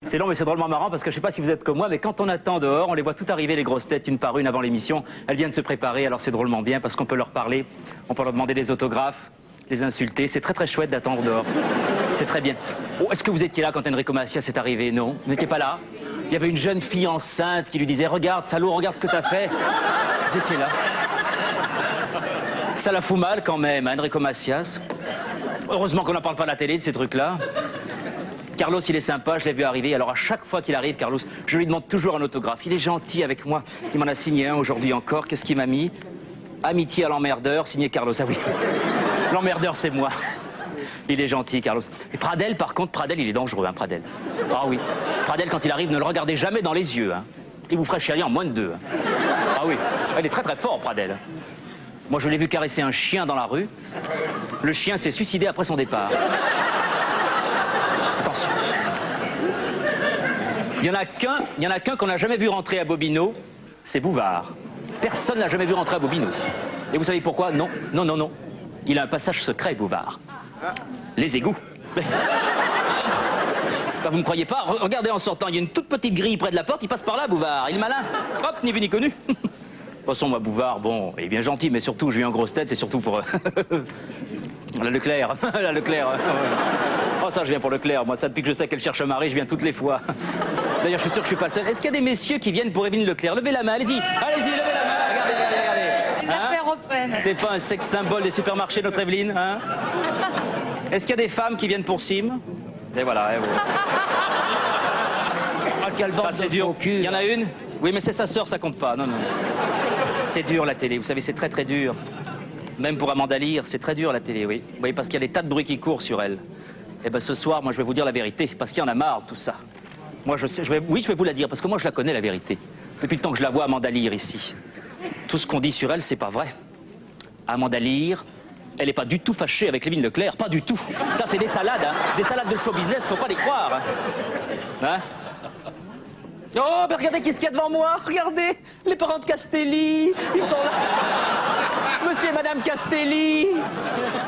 C'est long mais c'est drôlement marrant parce que je sais pas si vous êtes comme moi, mais quand on attend dehors, on les voit toutes arriver les grosses têtes une par une avant l'émission. Elles viennent se préparer, alors c'est drôlement bien parce qu'on peut leur parler, on peut leur demander des autographes, les insulter. C'est très très chouette d'attendre dehors. C'est très bien. Oh, est-ce que vous étiez là quand Enrico Macias est arrivé? Non, vous n'étiez pas là? Il y avait une jeune fille enceinte qui lui disait « Regarde, salaud, regarde ce que t'as fait ». Vous étiez là. Ça la fout mal quand même, hein, Enrico Macias. Heureusement qu'on n'en parle pas à la télé de ces trucs-là. Carlos, il est sympa, je l'ai vu arriver. Alors à chaque fois qu'il arrive, Carlos, je lui demande toujours un autographe. Il est gentil avec moi. Il m'en a signé un aujourd'hui encore. Qu'est-ce qu'il m'a mis? Amitié à l'emmerdeur, signé Carlos. Ah oui. L'emmerdeur, c'est moi. Il est gentil, Carlos. Et Pradel, par contre, Pradel, il est dangereux, hein, Pradel. Ah oui. Pradel, quand il arrive, ne le regardez jamais dans les yeux. Hein. Il vous ferait chialer en moins de 2. Hein. Ah oui. Il est très très fort, Pradel. Moi, je l'ai vu caresser un chien dans la rue. Le chien s'est suicidé après son départ. Attention. Il y en a qu'un qu'on n'a jamais vu rentrer à Bobino, c'est Bouvard. Personne n'a jamais vu rentrer à Bobino. Et vous savez pourquoi? Non, non, non, non. Il a un passage secret, Bouvard. Les égouts. Bah, vous ne croyez pas? Regardez en sortant, il y a une toute petite grille près de la porte, il passe par là, Bouvard. Il est malin. Hop, ni vu ni connu. De toute façon, moi, Bouvard, bon, il est bien gentil, mais surtout, je lui ai en grosse tête, c'est surtout pour... la Leclerc. La Leclerc. Oh, ça, je viens pour Leclerc. Moi, ça, depuis que je sais qu'elle cherche un mari, je viens toutes les fois. D'ailleurs, je suis sûr que je suis pas seul. Est-ce qu'il y a des messieurs qui viennent pour Evelyne Leclerc? Levez la main, allez-y. Allez-y, levez la main. Regardez, regardez, regardez. Les affaires reprennent. C'est pas un sexe symbole des supermarchés, notre Evelyne, hein? Est-ce qu'il y a des femmes qui viennent pour Sim? Et voilà, et voilà. Ah, quelle bande de dur. Il y en a une? Oui, mais c'est sa sœur, ça compte pas. Non, non. C'est dur, la télé. Vous savez, c'est très, très dur. Même pour Amanda Lear, c'est très dur, la télé, oui. Vous voyez, parce qu'il y a des tas de bruits qui courent sur elle. Eh ben, ce soir, moi, je vais vous dire la vérité, parce qu'il y en a marre, tout ça. Moi, je sais, oui, je vais vous la dire, parce que moi, je la connais, la vérité. Depuis le temps que je la vois, Amanda Lear, ici. Tout ce qu'on dit sur elle, c'est pas vrai. Amanda Lear, elle n'est pas du tout fâchée avec Evelyne Leclerc, pas du tout. Ça, c'est des salades, hein. Des salades de show business, faut pas les croire. Hein? Oh, ben regardez qu'est-ce qu'il y a devant moi. Regardez, les parents de Castelli, ils sont là. Monsieur et Madame Castelli.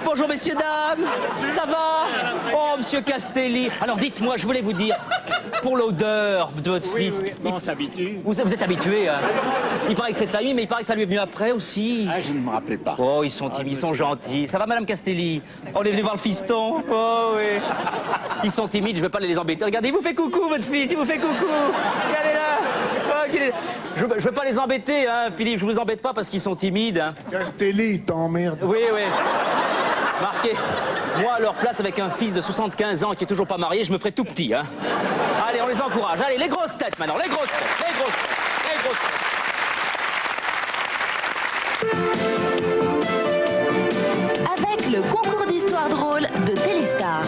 Bonjour, messieurs, dames. Ça va? Oh, monsieur Castelli. Alors, dites-moi, je voulais vous dire, pour l'odeur de votre fils... Oui, bon, on s'habitue. Vous êtes habitué, hein? Il paraît que c'est ami, mais il paraît que ça lui est venu après aussi. Ah, je ne me rappelais pas. Oh, ils sont timides, ils sont gentils. Ça va, Madame Castelli? On est venu voir le fiston. Oh, oui. Ils sont timides, je ne vais pas les embêter. Regardez, il vous fait coucou, votre fils, il vous fait coucou. Regardez là. Oh, je ne vais pas les embêter, hein, Philippe. Je vous embête pas parce qu'ils sont timides. Hein. Castelli, t'emmerde. Oui, oui. Marquez, moi, à leur place, avec un fils de 75 ans qui est toujours pas marié, je me ferai tout petit, hein. Allez, on les encourage. Allez, les grosses têtes, maintenant. Les grosses têtes, les grosses têtes, les grosses têtes. Avec le concours d'histoire drôle de Téléstar.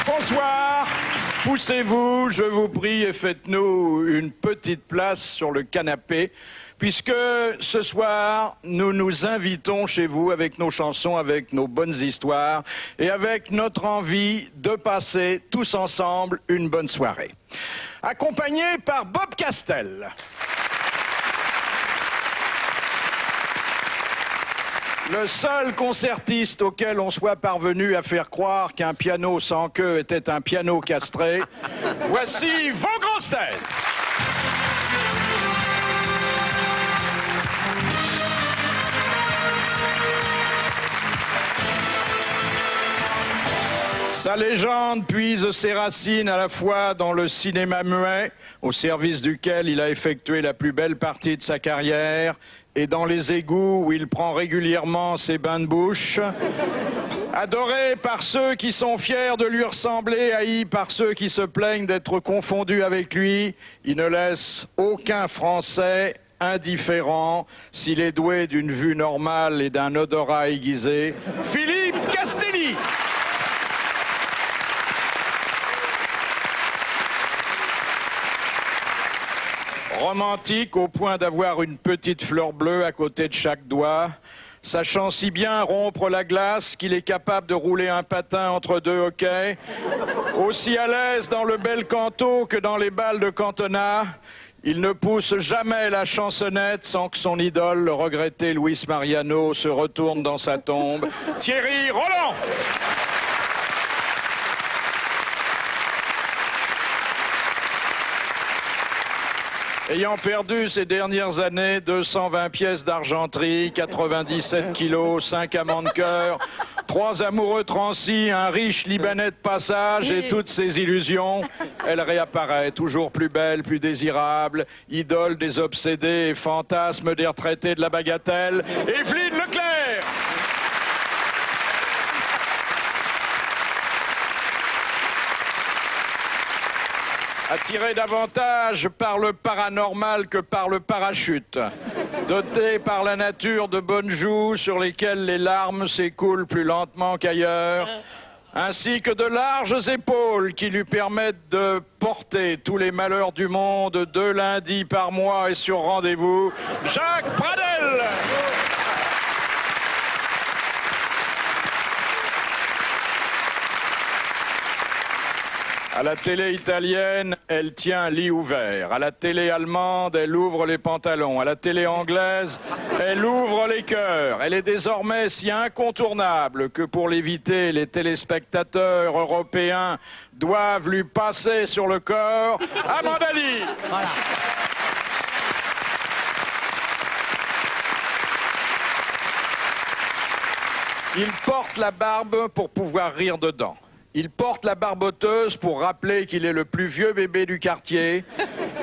Bonsoir, poussez-vous, je vous prie, et faites-nous une petite place sur le canapé, puisque ce soir, nous nous invitons chez vous avec nos chansons, avec nos bonnes histoires, et avec notre envie de passer tous ensemble une bonne soirée. Accompagné par Bob Castel. Le seul concertiste auquel on soit parvenu à faire croire qu'un piano sans queue était un piano castré. Voici vos grosses têtes. Sa légende puise ses racines à la fois dans le cinéma muet, au service duquel il a effectué la plus belle partie de sa carrière, et dans les égouts où il prend régulièrement ses bains de bouche. Adoré par ceux qui sont fiers de lui ressembler, haï par ceux qui se plaignent d'être confondus avec lui, il ne laisse aucun Français indifférent s'il est doué d'une vue normale et d'un odorat aiguisé. Philippe Castelli. Romantique au point d'avoir une petite fleur bleue à côté de chaque doigt, sachant si bien rompre la glace qu'il est capable de rouler un patin entre deux hoquets, aussi à l'aise dans le bel canto que dans les balles de cantonat, il ne pousse jamais la chansonnette sans que son idole, le regretté Luis Mariano, se retourne dans sa tombe. Thierry Roland. Ayant perdu ces dernières années 220 pièces d'argenterie, 97 kilos, 5 amants de cœur, 3 amoureux transis, un riche Libanais de passage et toutes ses illusions, elle réapparaît, toujours plus belle, plus désirable, idole des obsédés et fantasme des retraités de la bagatelle, Evelyne Leclerc. Attiré davantage par le paranormal que par le parachute. Doté par la nature de bonnes joues sur lesquelles les larmes s'écoulent plus lentement qu'ailleurs, ainsi que de larges épaules qui lui permettent de porter tous les malheurs du monde 2 lundis par mois et sur rendez-vous, Jacques Pradel. À la télé italienne, elle tient un lit ouvert. À la télé allemande, elle ouvre les pantalons. À la télé anglaise, elle ouvre les cœurs. Elle est désormais si incontournable que pour l'éviter, les téléspectateurs européens doivent lui passer sur le corps. Amanda Lee. Voilà. Il porte la barbe pour pouvoir rire dedans. Il porte la barboteuse pour rappeler qu'il est le plus vieux bébé du quartier.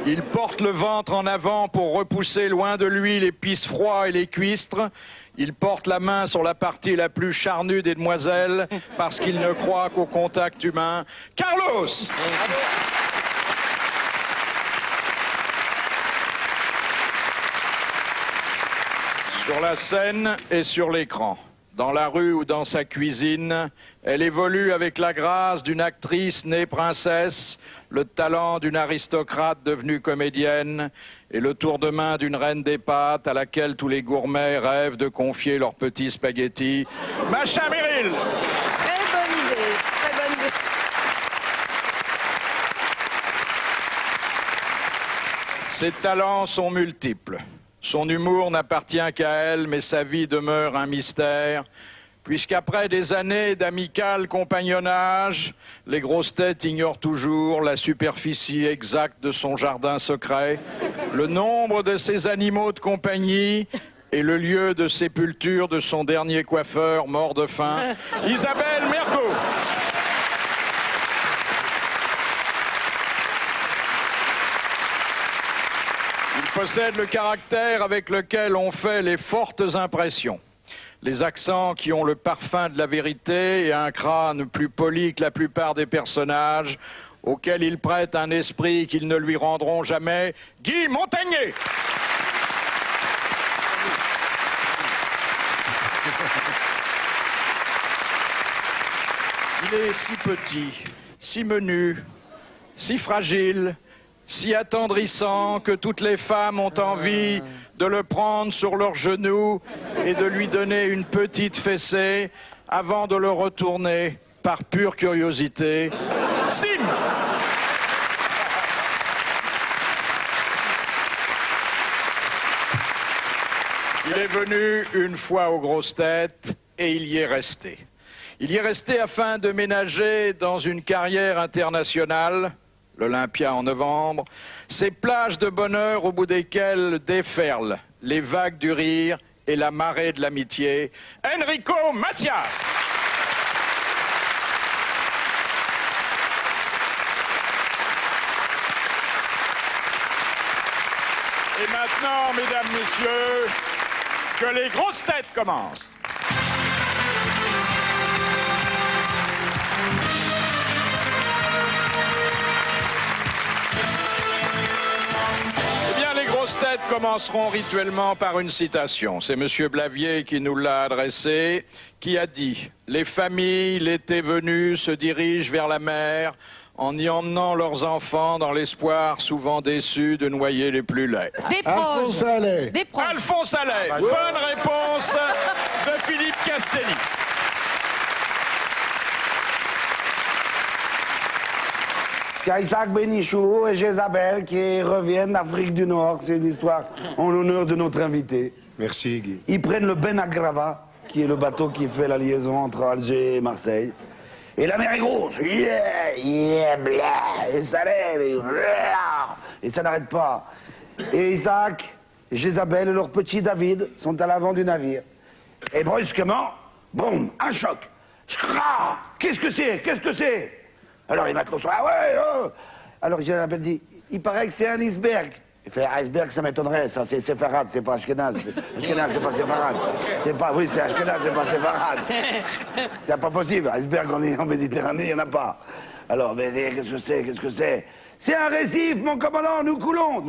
Il porte le ventre en avant pour repousser loin de lui les pisse-froids et les cuistres. Il porte la main sur la partie la plus charnue des demoiselles parce qu'il ne croit qu'au contact humain. Carlos! Sur la scène et sur l'écran. Dans la rue ou dans sa cuisine, elle évolue avec la grâce d'une actrice née princesse, le talent d'une aristocrate devenue comédienne et le tour de main d'une reine des pâtes à laquelle tous les gourmets rêvent de confier leurs petits spaghettis. Macha Merrill. Très bonne idée, très bonne idée. Ses talents sont multiples. Son humour n'appartient qu'à elle, mais sa vie demeure un mystère, puisqu'après des années d'amical compagnonnage, les grosses têtes ignorent toujours la superficie exacte de son jardin secret, le nombre de ses animaux de compagnie et le lieu de sépulture de son dernier coiffeur mort de faim, Isabelle Mergo. Il possède le caractère avec lequel on fait les fortes impressions. Les accents qui ont le parfum de la vérité et un crâne plus poli que la plupart des personnages, auxquels il prête un esprit qu'ils ne lui rendront jamais. Guy Montagnier. Il est si petit, si menu, si fragile, si attendrissant que toutes les femmes ont envie de le prendre sur leurs genoux et de lui donner une petite fessée avant de le retourner par pure curiosité. Sim! Il est venu une fois aux grosses têtes et il y est resté. Il y est resté afin de ménager dans une carrière internationale, l'Olympia en novembre, ces plages de bonheur au bout desquelles déferlent les vagues du rire et la marée de l'amitié. Enrico Macias. Et maintenant, mesdames, messieurs, que les grosses têtes commencent. Eh bien, les grosses têtes commenceront rituellement par une citation. C'est M. Blavier qui nous l'a adressée, qui a dit « Les familles, l'été venu, se dirigent vers la mer en y emmenant leurs enfants dans l'espoir, souvent déçus, de noyer les plus laids. » Des proches. Des proches. Alphonse Allais. Bonne réponse de Philippe Castelli. Il y a Isaac Bénichou et Jézabel qui reviennent d'Afrique du Nord. C'est une histoire en l'honneur de notre invité. Merci, Guy. Ils prennent le Ben Agrava, qui est le bateau qui fait la liaison entre Alger et Marseille. Et la mer est grosse. Et ça lève. Et ça n'arrête pas. Et Isaac, Jézabel et leur petit David sont à l'avant du navire. Et brusquement, boum, un choc. Schra! Qu'est-ce que c'est? Qu'est-ce que c'est? Alors les matelots sont là, ouais, oh. Alors Jézabel dit, il paraît que c'est un iceberg. Il fait iceberg, ça m'étonnerait, ça c'est Sepharad, c'est pas Ashkenaz. Ashkenaz, c'est pas Sepharad. C'est pas, oui, c'est Ashkenaz, c'est pas Sepharad. C'est pas possible, iceberg en Méditerranée, il n'y en a pas. Alors, mais qu'est-ce que c'est, qu'est-ce que c'est? C'est un récif, mon commandant, nous coulons.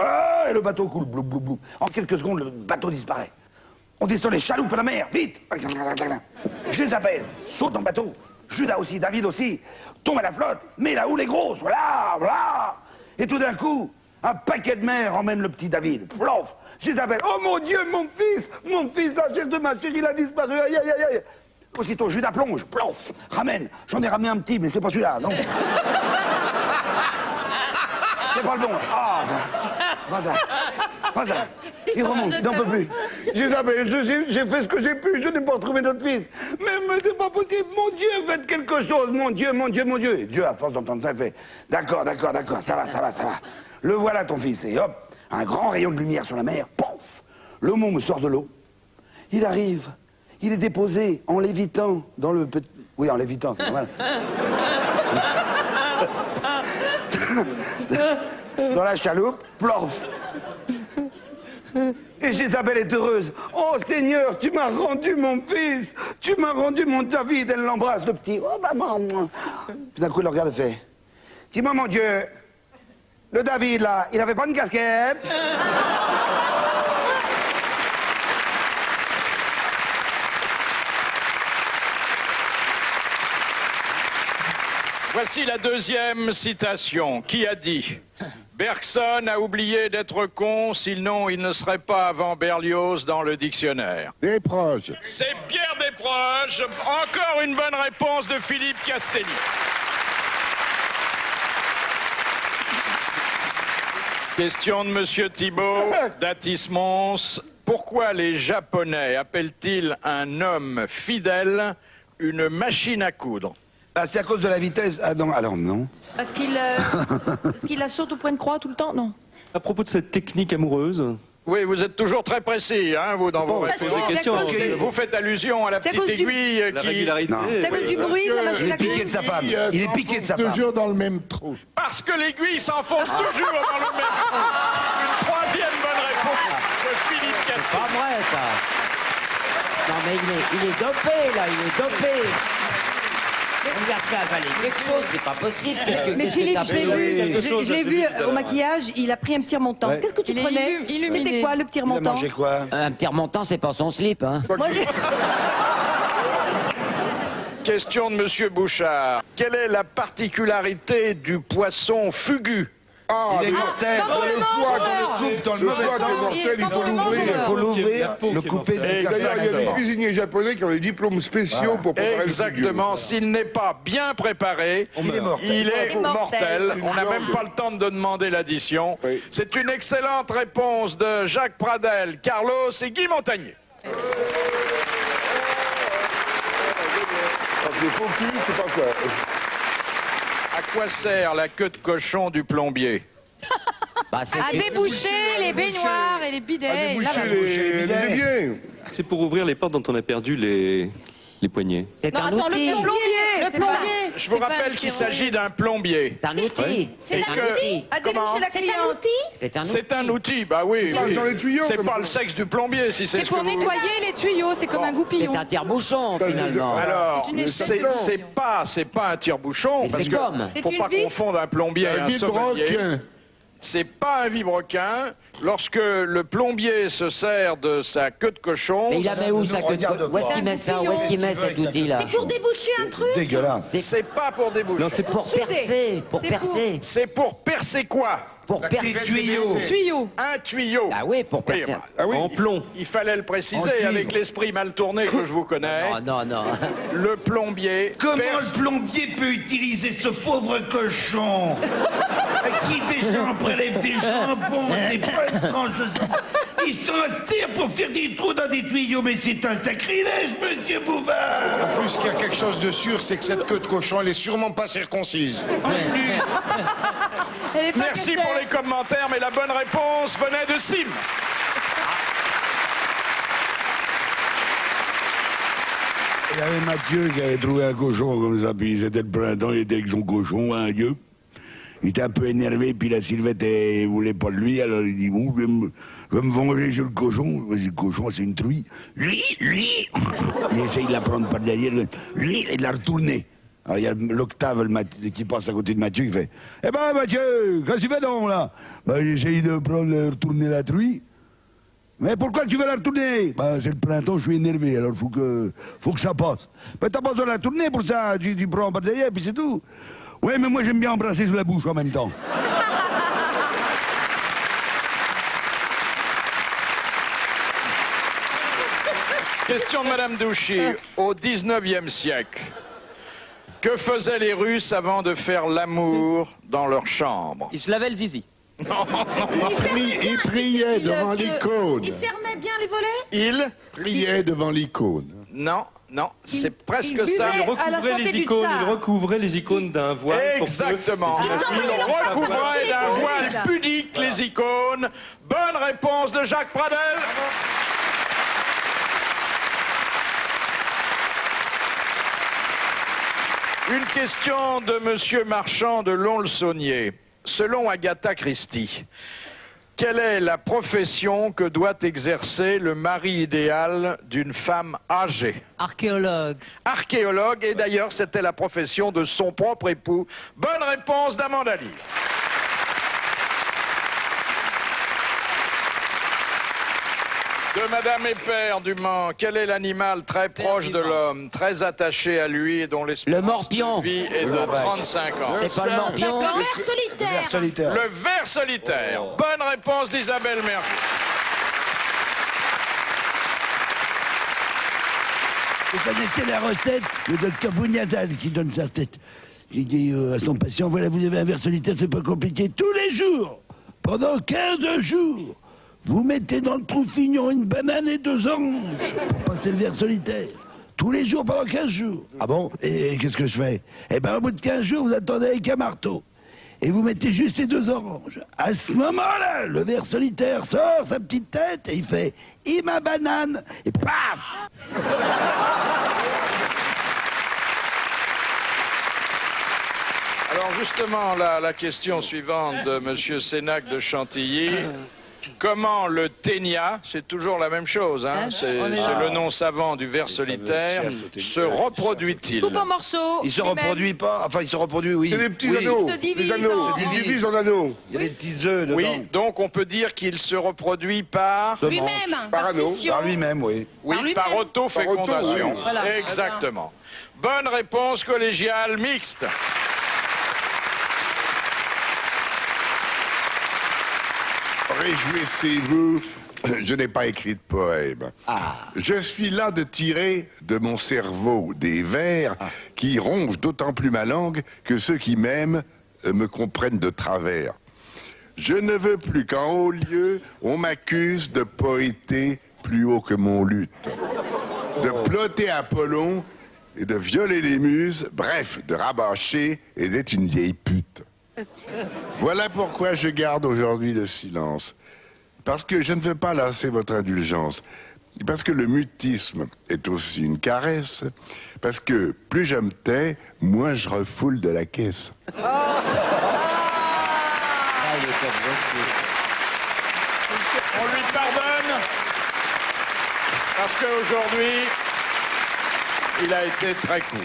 Ah, et le bateau coule, blou, blou, blou. En quelques secondes, le bateau disparaît. On descend les chaloupes à la mer, vite. Jézabel saute dans le bateau. Judas aussi, David aussi, tombe à la flotte, mais là où les grosses, voilà, voilà. Et tout d'un coup, un paquet de mer emmène le petit David. Plof, Jézabel, oh mon Dieu, mon fils, la chair de ma chérie, il a disparu, aïe, aïe, aïe. Aussitôt, Judas plonge, plof, ramène. J'en ai ramené un petit, mais c'est pas celui-là, non. C'est pas le bon. Ah, vas-y. Il remonte, il n'en peut plus. Jézabel, j'ai fait ce que j'ai pu, je n'ai pas retrouvé notre fils. Mais c'est pas possible, mon Dieu, faites quelque chose, mon Dieu. Et Dieu, à force d'entendre ça, il fait, d'accord, ça va. Le voilà ton fils, et hop, un grand rayon de lumière sur la mer, pouf, le môme sort de l'eau, il arrive, il est déposé en lévitant dans le petit... Oui, en lévitant, c'est normal. Dans la chaloupe, plof. Et Jézabel est heureuse. Oh Seigneur, tu m'as rendu mon fils, tu m'as rendu mon David. Elle l'embrasse, le petit. Oh maman. Puis d'un coup, il le regarde et fait, dis-moi mon Dieu, le David là, il avait pas une casquette? Voici la deuxième citation. Qui a dit « Bergson a oublié d'être con, sinon il ne serait pas avant Berlioz dans le dictionnaire. » Desproges. C'est Pierre Desproges. Encore une bonne réponse de Philippe Castelli. Question de Monsieur Thibault, d'Atis-Mons. Pourquoi les Japonais appellent-ils un homme fidèle une machine à coudre? Bah, c'est à cause de la vitesse. Ah non, alors non. Parce qu'il la saute au point de croix tout le temps, non? À propos de cette technique amoureuse, Oui, vous êtes toujours très précis, hein, vous, dans vos Parce réponses. que- questions, parce que- Vous faites allusion à la C'est à petite cause du- aiguille la qui... régularité. Non. C'est à cause du bruit de la machine Il à est piqué coudre? de sa femme. Il est piqué de sa femme. Toujours dans le même trou. Parce que l'aiguille s'enfonce toujours dans le même trou. Une troisième bonne réponse de Philippe Castelli. Pas vrai, ça. Non, mais il est dopé, là, il est dopé. On lui a fait avaler quelque chose, c'est pas possible. Mais Philippe, je l'ai vu, quelque chose, je l'ai je vu l'ai vu tout à au l'heure. maquillage, il a pris un petit remontant. Ouais. Qu'est-ce que tu Il est prenais? illuminé. C'était quoi le petit Il a remontant? mangé quoi? Un petit remontant, c'est pas son slip, hein. Moi, j'ai... Question de Monsieur Bouchard. Quelle est la particularité du poisson fugu? Ah, Il est mortel. Quand on le le mange, foie, on meurt. dans le foie qui est mortel, il faut l'ouvrir. Il faut l'ouvrir, le couper de Et sa d'ailleurs, il y a des chair. cuisiniers japonais qui ont des diplômes spéciaux pour préparer Exactement. le S'il n'est pas bien préparé, Il est mortel. il est Il est mortel. mortel. On n'a même pas le temps de demander l'addition. Oui. C'est une excellente réponse de Jacques Pradel, Carlos et Guy Montagnier. Le faux cul, c'est pas quoi. À quoi sert la queue de cochon du plombier? Bah, c'est À déboucher les baignoires et les bidets. À déboucher là-bas. les éviers. c'est pour ouvrir les portes dont on a perdu les poignées. c'est Non, un attends, outil. le plombier. Le plombier. Je vous rappelle qu'il s'agit d'un plombier. C'est un outil. C'est un que- outil. À dénicher la cliente. C'est un outil. C'est un outil, bah oui. Ça, oui. dans les tuyaux, C'est comme pas ça. le sexe du plombier, si c'est C'est ce pour que vous... nettoyer les tuyaux, c'est comme un goupillon. C'est un tire-bouchon, finalement. Alors, C'est une espèce c'est de- pas un tire-bouchon. Mais parce c'est que comme. Faut C'est pas une vis. confondre un plombier et un sommelier. Vibroquin. C'est pas un vibroquin. Lorsque le plombier se sert de sa queue de cochon, Mais il la met où, sa queue de regarde cochon? Où est-ce qu'il met ça? Où est-ce qu'il met cet outil-là? Pour déboucher un truc. Dégueulasse. c'est pas pour déboucher. Non, c'est Pour percer. Pour C'est percer. C'est pour percer quoi? Pour percer. Tuyau. Un tuyau. Ah oui, pour Oui, percer. bah, Ah oui. En plomb. il fallait le préciser avec l'esprit mal tourné que je vous connais. Non, non, non. Le plombier Comment perce- le plombier peut utiliser ce pauvre cochon qui déjà en prélève des jambons, des bonnes tranches. Ils sont assis pour faire des trous dans des tuyaux, mais c'est un sacrilège, monsieur Bouvard. En plus, qu'il y a quelque chose de sûr, c'est que cette queue de cochon, elle est sûrement pas circoncise. Elle est pas Merci que pour c'est. les commentaires, mais la bonne réponse venait de Sim. Il y avait Mathieu qui avait trouvé un cochon comme ça, puis c'était le printemps, il était avec son cochon, un gueux. Il était un peu énervé, puis la Sylvette, elle voulait pas de lui, alors il dit, bon, je vais me venger sur le cochon. Le cochon, c'est une truie. Lui, il essaye de la prendre par derrière, lui, et de la retourner. Alors il y a l'octave qui passe à côté de Mathieu, qui fait, eh ben Mathieu, qu'est-ce que tu fais donc là? Ben j'essaye de retourner la truie. Mais pourquoi tu veux la retourner? Ben, c'est le printemps, je suis énervé, alors faut que ça passe. Ben, t'as pas besoin de la tourner pour ça, tu prends par derrière, puis c'est tout. Oui, mais moi j'aime bien embrasser sous la bouche en même temps. Question de Madame Douchy. Au 19e siècle, que faisaient les Russes avant de faire l'amour dans leur chambre? Il se lavait le zizi. Il priait devant l'icône. Il fermait bien les volets. Il? Priait devant l'icône. Non, non, c'est presque il ça. buvait. Il À la recouvrait santé les du icônes, tsar. il recouvrait les icônes d'un voile. pour que Exactement. les Ils envoyaient Il leur femme recouvrait chez d'un les voile Russes. pudique les icônes. Bonne réponse de Jacques Pradel. Une question de Monsieur Marchand de Lons-le-Saunier. Selon Agatha Christie, quelle est la profession que doit exercer le mari idéal d'une femme âgée? Archéologue. Archéologue, et d'ailleurs c'était la profession de son propre époux. Bonne réponse d'Amanda Lear. De Madame Épère du Mans, quel est l'animal très proche de l'homme, très attaché à lui et dont Le l'espérance morpion. de vie est de 35 ans? C'est pas le morpion. Le ver solitaire. Solitaire. Le ver solitaire. Bonne réponse d'Isabelle Mergo. Vous connaissez la recette? Le docteur Bouniazal qui donne sa recette. Il dit à son patient, voilà, vous avez un ver solitaire, c'est pas compliqué. Tous les jours, pendant 15 jours, vous mettez dans le trou-fignon une banane et 2 oranges pour passer le ver solitaire. Tous les jours pendant 15 jours. Ah bon? Et qu'est-ce que je fais? Eh ben, au bout de 15 jours, vous attendez avec un marteau. Et vous mettez juste les 2 oranges. À ce moment-là, le ver solitaire sort sa petite tête et il fait « Et ma banane ?» et paf! Alors justement, la question suivante de Monsieur Sénac de Chantilly. Comment le ténia, c'est toujours la même chose, hein, c'est le nom savant du ver solitaire, se reproduit-il? Coupe en morceaux. Il se lui-même. reproduit pas. Enfin, il se reproduit, oui. C'est des petits Oui. anneaux. Il se divise Les anneaux. en- Il se divise en anneaux. Il y a des petits œufs dedans. Oui, donc on peut dire qu'il se reproduit par... Lui-même. Par anneau. scission. Par lui-même, oui. Oui, lui-même. par autofécondation. oui. Voilà. Exactement. Bonne réponse collégiale mixte. Réjouissez-vous, je n'ai pas écrit de poème. Je suis là de tirer de mon cerveau des vers qui rongent d'autant plus ma langue que ceux qui m'aiment me comprennent de travers. Je ne veux plus qu'en haut lieu, on m'accuse de poéter plus haut que mon luth, de plotter Apollon et de violer les muses, bref, de rabâcher et d'être une vieille pute. Voilà pourquoi je garde aujourd'hui le silence. Parce que je ne veux pas lasser votre indulgence. Parce que le mutisme est aussi une caresse, parce que plus je me tais, moins je refoule de la caisse. Ah, il est comme On lui pardonne parce qu'aujourd'hui, il a été très court.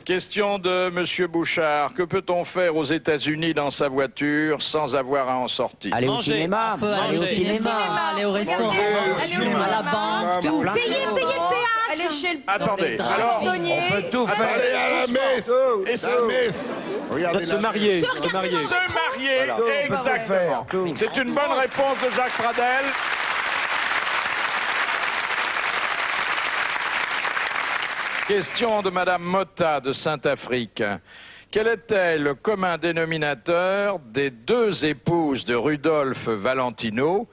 Question de Monsieur Bouchard. Que peut-on faire aux États-Unis dans sa voiture sans avoir à en sortir? Aller au cinéma, Aller au cinéma, aller au restaurant, à la banque, tout. Payer le péage. Aller chez le Attendez, Dans les alors, douanier. On peut tout faire. Allez à la messe. et La messe. Regardez Se marier, se marier. se marier, exactement. tout. C'est une bonne réponse de Jacques Pradel. Question de Madame Motta de Saint-Afrique. Quel était le commun dénominateur des deux épouses de Rudolphe Valentino,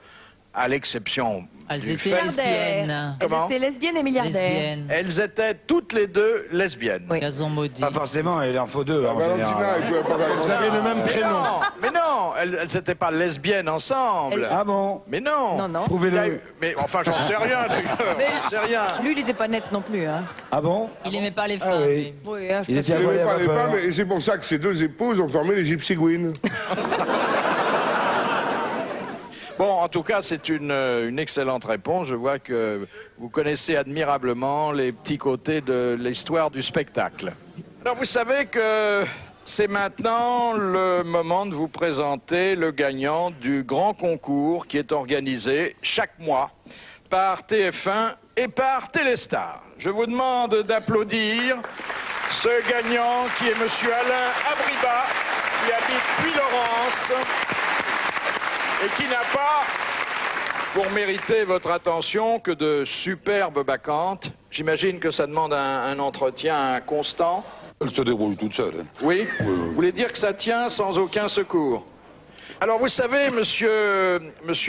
à l'exception Elles du étaient fait- lesbiennes. Comment? Elles étaient lesbiennes et milliardaires. Lesbiennes. Elles étaient toutes les deux lesbiennes. Oui. Gazon maudit. Pas forcément, il en faut deux en Valentina, général. elle pouvait pas faire Vous avez le même prénom. Mais non, elles n'étaient pas lesbiennes ensemble. Ah bon? Mais non. Non, non. Il y a eu- Prouvez-le. Mais enfin, j'en sais rien, d'ailleurs. J'en sais rien. Lui, il n'était pas net non plus. Hein. Ah bon? Il aimait pas les femmes. oui. mais- Oui, hein, je Il pense était Il à n'aimait voler à pas les vapeur. femmes, et c'est pour ça que ces deux épouses ont formé les Gypsy Queens. Bon, en tout cas, c'est une excellente réponse. Je vois que vous connaissez admirablement les petits côtés de l'histoire du spectacle. Alors, vous savez que c'est maintenant le moment de vous présenter le gagnant du grand concours qui est organisé chaque mois par TF1 et par Téléstar. Je vous demande d'applaudir ce gagnant qui est Monsieur Alain Abriba, qui habite Puy-Laurence et qui n'a pas, pour mériter votre attention, que de superbes bacchantes. J'imagine que ça demande un entretien constant. Elle se débrouille toute seule. Hein. Oui? Vous voulez dire que ça tient sans aucun secours? Alors, vous savez, monsieur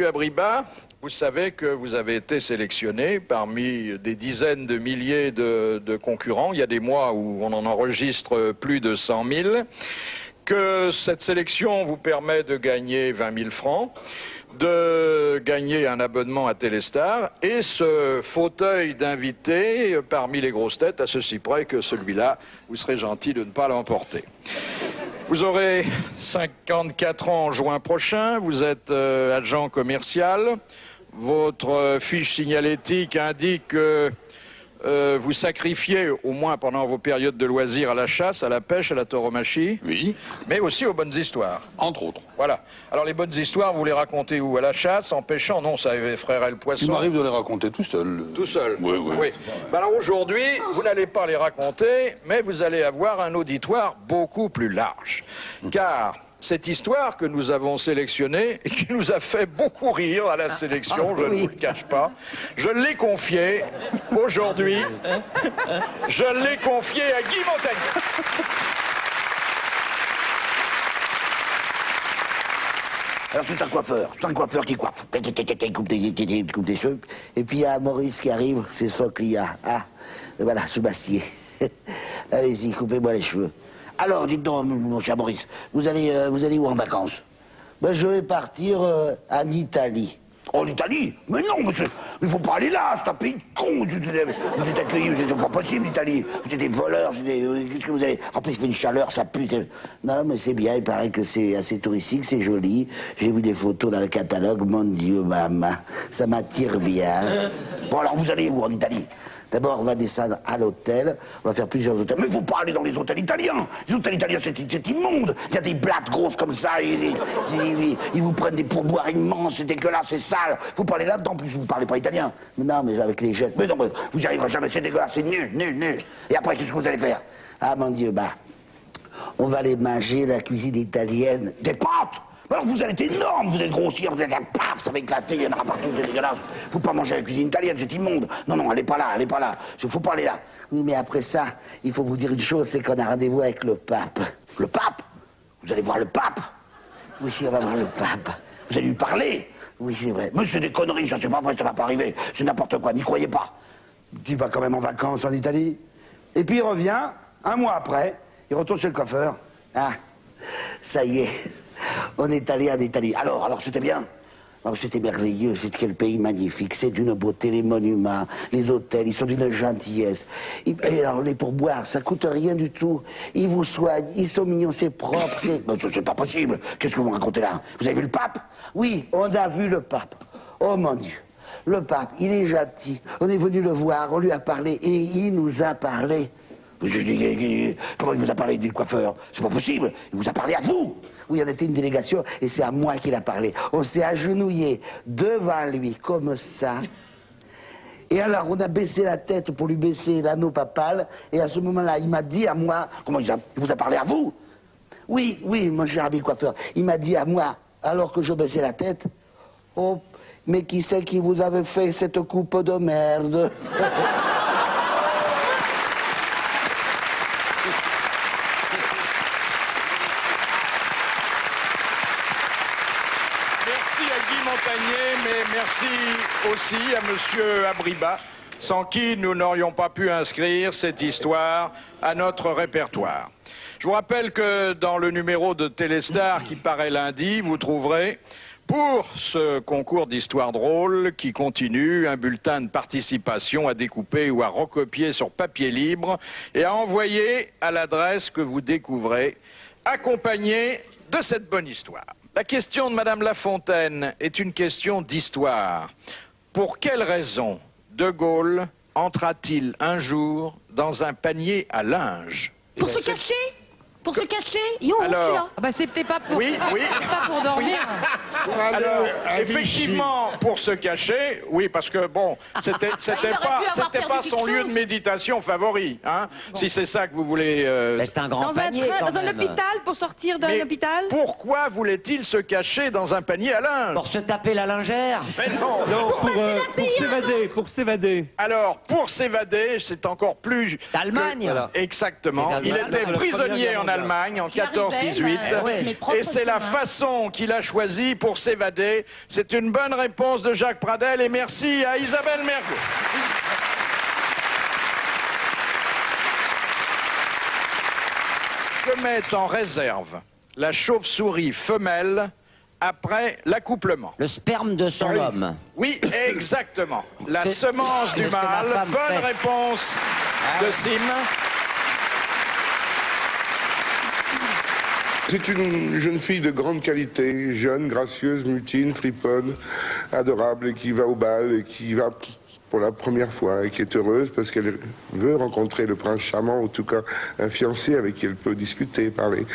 Abriba, vous savez que vous avez été sélectionné parmi des dizaines de milliers de concurrents. Il y a des mois où on en enregistre plus de 100 000. Que cette sélection vous permet de gagner 20 000 francs, de gagner un abonnement à Téléstar et ce fauteuil d'invité parmi les grosses têtes, à ceci près que celui-là, vous serez gentil de ne pas l'emporter. Vous aurez 54 ans en juin prochain, vous êtes agent commercial, votre fiche signalétique indique que vous sacrifiez, au moins pendant vos périodes de loisirs, à la chasse, à la pêche, à la tauromachie. Oui, Mais aussi aux bonnes histoires. entre autres. Voilà. Alors les bonnes histoires, vous les racontez où? À la chasse, en pêchant? Non, ça effraierait le poisson. Il m'arrive de les raconter tout seul. Tout seul. Oui, oui. Ben alors aujourd'hui, vous n'allez pas les raconter, mais vous allez avoir un auditoire beaucoup plus large. Car cette histoire que nous avons sélectionnée et qui nous a fait beaucoup rire à la sélection, je ne vous le cache pas, je l'ai confiée aujourd'hui, je l'ai confiée à Guy Montagnier. Alors c'est un coiffeur qui coiffe, coupe des cheveux, et puis il y a Maurice qui arrive, c'est son client. Ah, voilà, Sébastien. Allez-y, coupez-moi les cheveux. Alors, dites donc, mon cher Maurice, vous allez où en vacances? Ben, je vais partir en Italie. En Italie? Mais non, il faut pas aller là, c'est un pays de con. Vous êtes accueillis, c'est pas possible, l'Italie. Vous êtes des voleurs, qu'est-ce que vous avez... En plus, il fait une chaleur, ça pue. Non, mais c'est bien, il paraît que c'est assez touristique, c'est joli. J'ai vu des photos dans le catalogue, mon Dieu, maman, ça m'attire bien. Bon, alors, vous allez où en Italie? D'abord, on va descendre à l'hôtel, on va faire plusieurs hôtels. Mais il faut pas aller dans les hôtels italiens. Les hôtels italiens, c'est immonde. Il y a des blattes grosses comme ça, ils vous prennent des pourboires immenses, c'est dégueulasse, c'est sale. Faut pas aller là-dedans, en plus vous parlez pas italien. Mais non, mais avec les gestes. Mais non, mais vous y arriverez jamais, c'est dégueulasse, c'est nul, nul, nul. Et après, qu'est-ce que vous allez faire? Ah, mon Dieu, bah, on va aller manger la cuisine italienne. Des pâtes! Alors vous allez être énorme, vous êtes grossière, vous êtes paf, ça va éclater, il y en aura partout, c'est dégueulasse. Faut pas manger la cuisine italienne, c'est immonde. Non, non, allez pas là, faut pas aller là. Oui, mais après ça, il faut vous dire une chose, c'est qu'on a rendez-vous avec le pape. Le pape? Vous allez voir le pape? Oui, on va voir le pape. Vous allez lui parler? Oui, c'est vrai. Mais c'est des conneries, ça, c'est pas vrai, ça va pas arriver. C'est n'importe quoi, n'y croyez pas. Tu vas quand même en vacances en Italie. Et puis il revient, un mois après, il retourne chez le coiffeur. Ah, ça y est. On est allé en Italie. Alors, c'était bien? Oh, c'était merveilleux, c'est quel pays magnifique, c'est d'une beauté, les monuments, les hôtels, ils sont d'une gentillesse. Et alors, les pourboires, ça coûte rien du tout. Ils vous soignent, ils sont mignons, c'est propre, c'est... Ben, c'est pas possible, qu'est-ce que vous racontez là? Vous avez vu le pape? Oui, on a vu le pape. Oh mon Dieu, le pape, il est gentil. On est venu le voir, on lui a parlé, et il nous a parlé. Comment il vous a parlé, dit le coiffeur? C'est pas possible, il vous a parlé à vous. Oui, on était une délégation et c'est à moi qu'il a parlé. On s'est agenouillé devant lui comme ça. Et alors, on a baissé la tête pour lui baisser l'anneau papal. Et à ce moment-là, il m'a dit à moi... Comment il vous a parlé à vous? Oui, oui, mon cher ami coiffeur. Il m'a dit à moi, alors que je baissais la tête... Oh, mais qui c'est qui vous avait fait cette coupe de merde? Mais merci aussi à Monsieur Abriba, sans qui nous n'aurions pas pu inscrire cette histoire à notre répertoire. Je vous rappelle que dans le numéro de Téléstar qui paraît lundi, vous trouverez, pour ce concours d'histoire drôle qui continue, un bulletin de participation à découper ou à recopier sur papier libre et à envoyer à l'adresse que vous découvrez, accompagné de cette bonne histoire. La question de Madame Lafontaine est une question d'histoire. Pour quelle raison De Gaulle entra-t-il un jour dans un panier à linge? Pour se cacher? Pour se cacher? Yo, alors, Ah bah c'est peut-être pas pour, oui, oui. pas pour dormir. Alors, effectivement, pour se cacher, oui, parce que bon, c'était pas son lieu de méditation favori, hein, si c'est ça que vous voulez. C'est un grand dans panier, dans un même. hôpital, pour sortir d'un Mais hôpital? pourquoi voulait-il se cacher dans un panier à linge? Pour se taper la lingère. Mais non, Non, pour s'évader. Alors, pour s'évader, c'est encore plus... D'Allemagne. Voilà. Exactement. C'est Il d'Allemagne. était Dans la prisonnier Première Guerre en mondiale. Allemagne en Qui arrivait, 14-18. mes Et c'est la propres façon qu'il a choisie pour s'évader. C'est une bonne réponse de Jacques Pradel et merci à Isabelle Mergo. Que met en réserve la chauve-souris femelle après l'accouplement? Le sperme de son homme. Oui, exactement. La C'est- semence du c'est ce que ma mâle. femme Bonne fait. réponse de Sim. C'est une jeune fille de grande qualité, jeune, gracieuse, mutine, friponne, adorable, et qui va au bal, et qui va pour la première fois, et qui est heureuse parce qu'elle veut rencontrer le prince charmant, ou en tout cas un fiancé avec qui elle peut discuter, parler.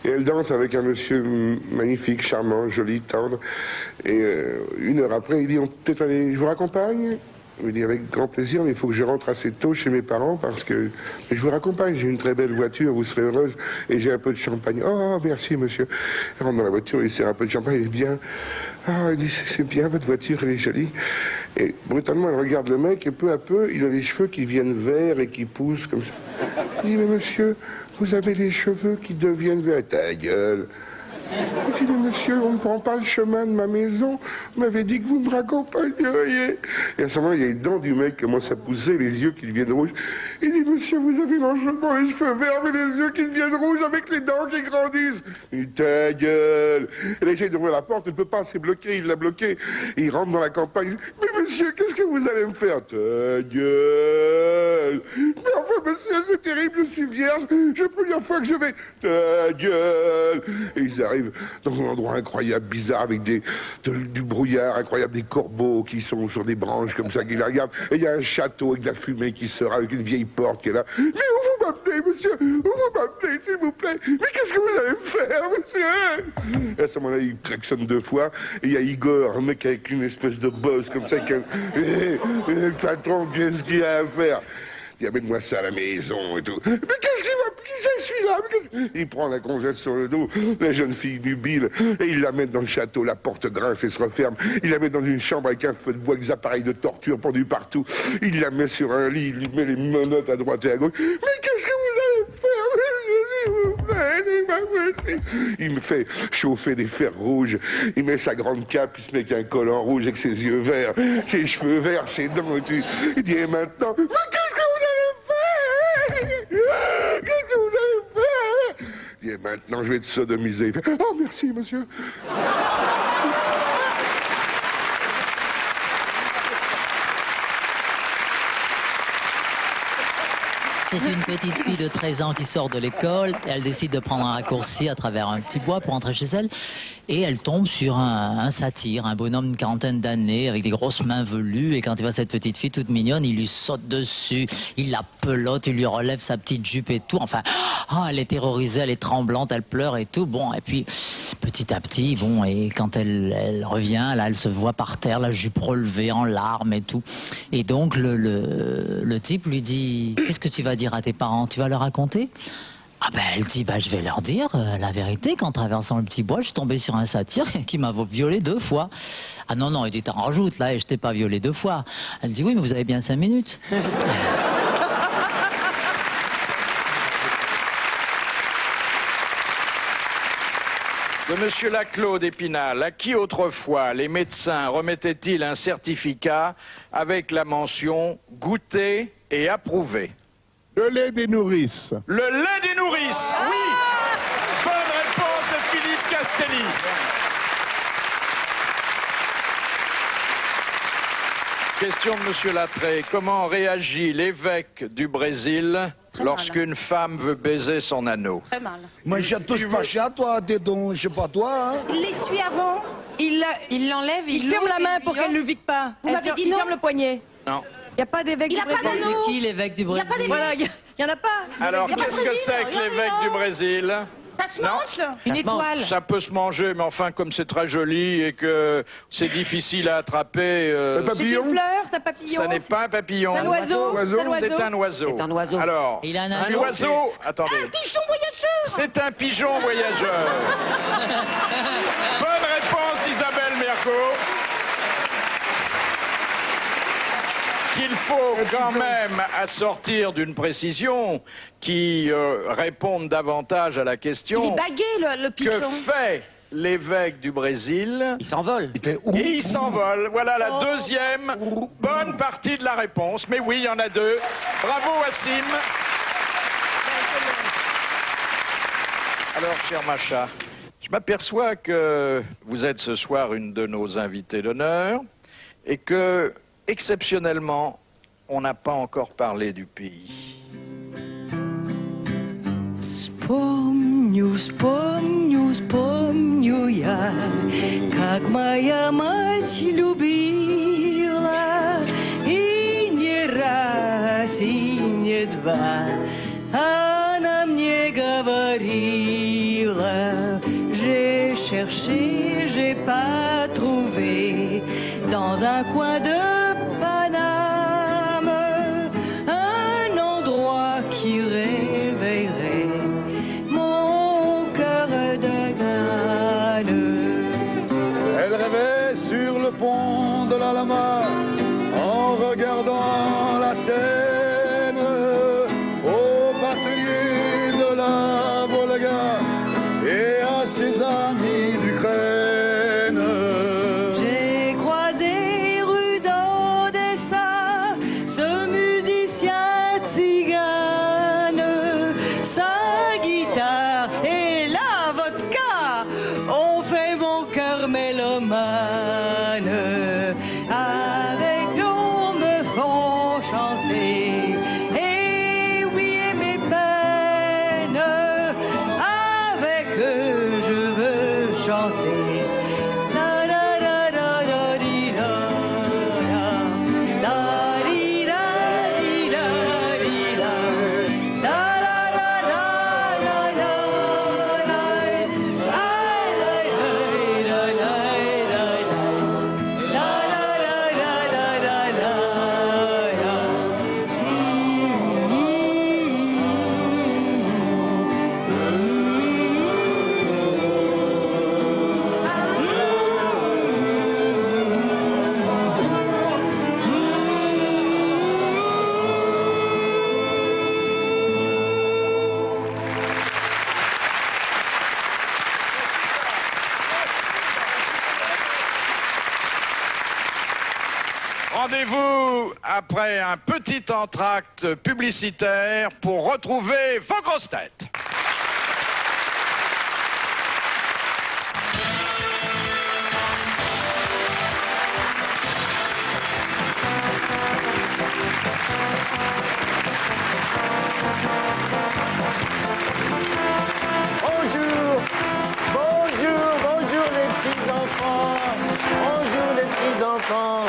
Et elle danse avec un monsieur magnifique, charmant, joli, tendre. Et une heure après, il dit, on peut peut-être aller, je vous raccompagne? Il dit, avec grand plaisir, mais il faut que je rentre assez tôt chez mes parents parce que je vous raccompagne, j'ai une très belle voiture, vous serez heureuse, et j'ai un peu de champagne. Oh, merci, monsieur. Il rentre dans la voiture, il sert un peu de champagne, il est bien. Ah, il dit, c'est bien, votre voiture, elle est jolie. Et brutalement, elle regarde le mec, et peu à peu, il a les cheveux qui viennent verts et qui poussent comme ça. Il dit, mais monsieur, vous avez les cheveux qui deviennent verts. Ta gueule. Il dit, mais monsieur, on ne prend pas le chemin de ma maison. Vous m'avez dit que vous me raccompagneriez. Et à ce moment-là, il y a les dents du mec qui commencent à pousser, les yeux qui deviennent rouges. Il dit, monsieur, vous avez non seulement les cheveux verts, mais les yeux qui deviennent rouges avec les dents qui grandissent. Il dit, ta gueule. Elle essaie d'ouvrir la porte, elle ne peut pas, c'est bloqué, il l'a bloqué. Et il rentre dans la campagne, il dit, mais monsieur, qu'est-ce que vous allez me faire? Ta gueule. Mais enfin, monsieur, c'est terrible, je suis vierge, c'est la première fois que je vais. Ta gueule. Et ils arrivent dans un endroit incroyable, bizarre, avec du brouillard incroyable, des corbeaux qui sont sur des branches comme ça, qui la regardent. Et il y a un château avec de la fumée qui sort, avec une vieille porte qui est là. Mais où vous m'amenez, monsieur? Où vous m'amenez, s'il vous plaît? Mais qu'est-ce que vous allez me faire, monsieur? Et à ce moment-là, il klaxonne 2 fois. Et il y a Igor, un mec avec une espèce de bosse comme ça. Le patron, qu'est-ce qu'il a à faire? Il dit, amène-moi ça à la maison et tout. Mais qu'est-ce qu'il va... Qui c'est celui-là? Il prend la gonzesse sur le dos, la jeune fille nubile, et il la met dans le château, la porte grince et se referme. Il la met dans une chambre avec un feu de bois, avec des appareils de torture pendus partout. Il la met sur un lit, il lui met les menottes à droite et à gauche. Mais qu'est-ce que vous allez faire? Il me fait chauffer des fers rouges. Il met sa grande cape, il se met avec un collant rouge avec ses yeux verts, ses cheveux verts, ses dents et tout. Il dit, et maintenant, mais qu'est-ce que vous allez faire? Qu'est-ce que vous allez faire? Il dit, et maintenant, je vais te sodomiser. Il fait, oh, merci, monsieur. C'est une petite fille de 13 ans qui sort de l'école et elle décide de prendre un raccourci à travers un petit bois pour rentrer chez elle. Et elle tombe sur un satyre, un bonhomme d'une quarantaine d'années avec des grosses mains velues. Et quand il voit cette petite fille toute mignonne, il lui saute dessus, il la pelote, il lui relève sa petite jupe et tout. Enfin, elle est terrorisée, elle est tremblante, elle pleure et tout. Bon, et puis petit à petit, bon, et quand elle revient, là, elle se voit par terre, la jupe relevée en larmes et tout. Et donc le type lui dit: qu'est-ce que tu vas dire à tes parents? Tu vas leur raconter? Ah ben elle dit: je vais leur dire la vérité, qu'en traversant le petit bois, je suis tombé sur un satyre qui m'a violé 2 fois. Ah non, il dit: t'en rajoutes là, et je t'ai pas violé 2 fois. Elle dit: oui, mais vous avez bien 5 minutes. De Monsieur Laclos d'Épinal, à qui autrefois les médecins remettaient-ils un certificat avec la mention goûté et approuvé? Le lait des nourrices. Le lait des nourrices, oui. Bonne réponse de Philippe Castelli. Question de Monsieur Lattré. Comment réagit l'évêque du Brésil lorsqu'une femme veut baiser son anneau? Très mal. Moi, je touche pas chat, toi, t'es donc, je sais pas toi. Hein. Il l'essuie avant. Il l'enlève, il ferme la main pour qu'elle ne le pique pas. Vous m'avez dit il non. ferme le poignet. Non. Il n'y a pas d'évêque du Il a pas Brésil. d'anneau. C'est qui l'évêque du Brésil? Voilà, il n'y en a pas. Alors, y a pas de qu'est-ce que Brésil, c'est que l'évêque du Brésil? Ça se Non. mange? Une étoile. Ça peut se manger, mais enfin, comme c'est très joli et que c'est difficile à attraper, C'est une fleur, c'est un papillon. ça n'est pas un papillon. C'est un oiseau. C'est un oiseau. C'est un oiseau. Alors, Il a un un anneau. oiseau. Attendez. Un pigeon voyageur. C'est un pigeon voyageur. Bonne réponse d'Isabelle Mergo. Qu'il faut quand même assortir d'une précision qui réponde davantage à la Il question. est bagué, le Que pigeon. fait l'évêque du Brésil? Il s'envole. Il fait Et il s'envole. Voilà la deuxième bonne partie de la réponse. Mais oui, il y en a 2. Bravo, Wassim. Alors, cher Macha, je m'aperçois que vous êtes ce soir une de nos invitées d'honneur et que, exceptionnellement, on n'a pas encore parlé du pays. Вспомню, вспомню, вспомню я, как моя мать любила, и не раз, и не два она мне говорила: j'ai cherché, j'ai pas trouvé, dans un coin de Paname, un endroit qui réveillerait mon cœur de gale. Elle rêvait sur le pont de la Lama en regardant la Seine au batelier de la Volga et à ses amis d'Ukraine. J'ai croisé rue d'Odessa ce musicien tzigane, sa guitare et la vodka ont fait mon cœur mélomane. Avec l'eau me font chanter, et oui, et mes peines, avec eux je veux chanter. La la la la la di la la, la di la di la di la, la la la la la la la, la la la la la Rendez-vous après un petit entracte publicitaire pour retrouver vos grosses têtes. Non.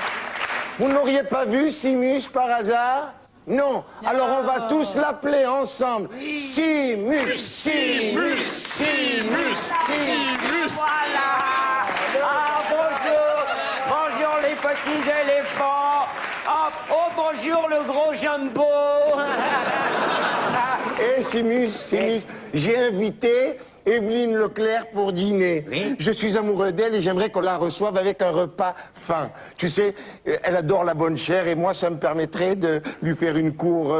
Vous n'auriez pas vu Simus par hasard? Non. Alors on va tous l'appeler ensemble. Simus, Simus, Simus, Simus. Voilà. Ah, bonjour. Bonjour les petits éléphants. Oh, bonjour le gros jumbo. Eh, Simus, j'ai invité Evelyne Leclerc pour dîner. Oui. Je suis amoureux d'elle et j'aimerais qu'on la reçoive avec un repas fin. Tu sais, elle adore la bonne chair et moi, ça me permettrait de lui faire une cour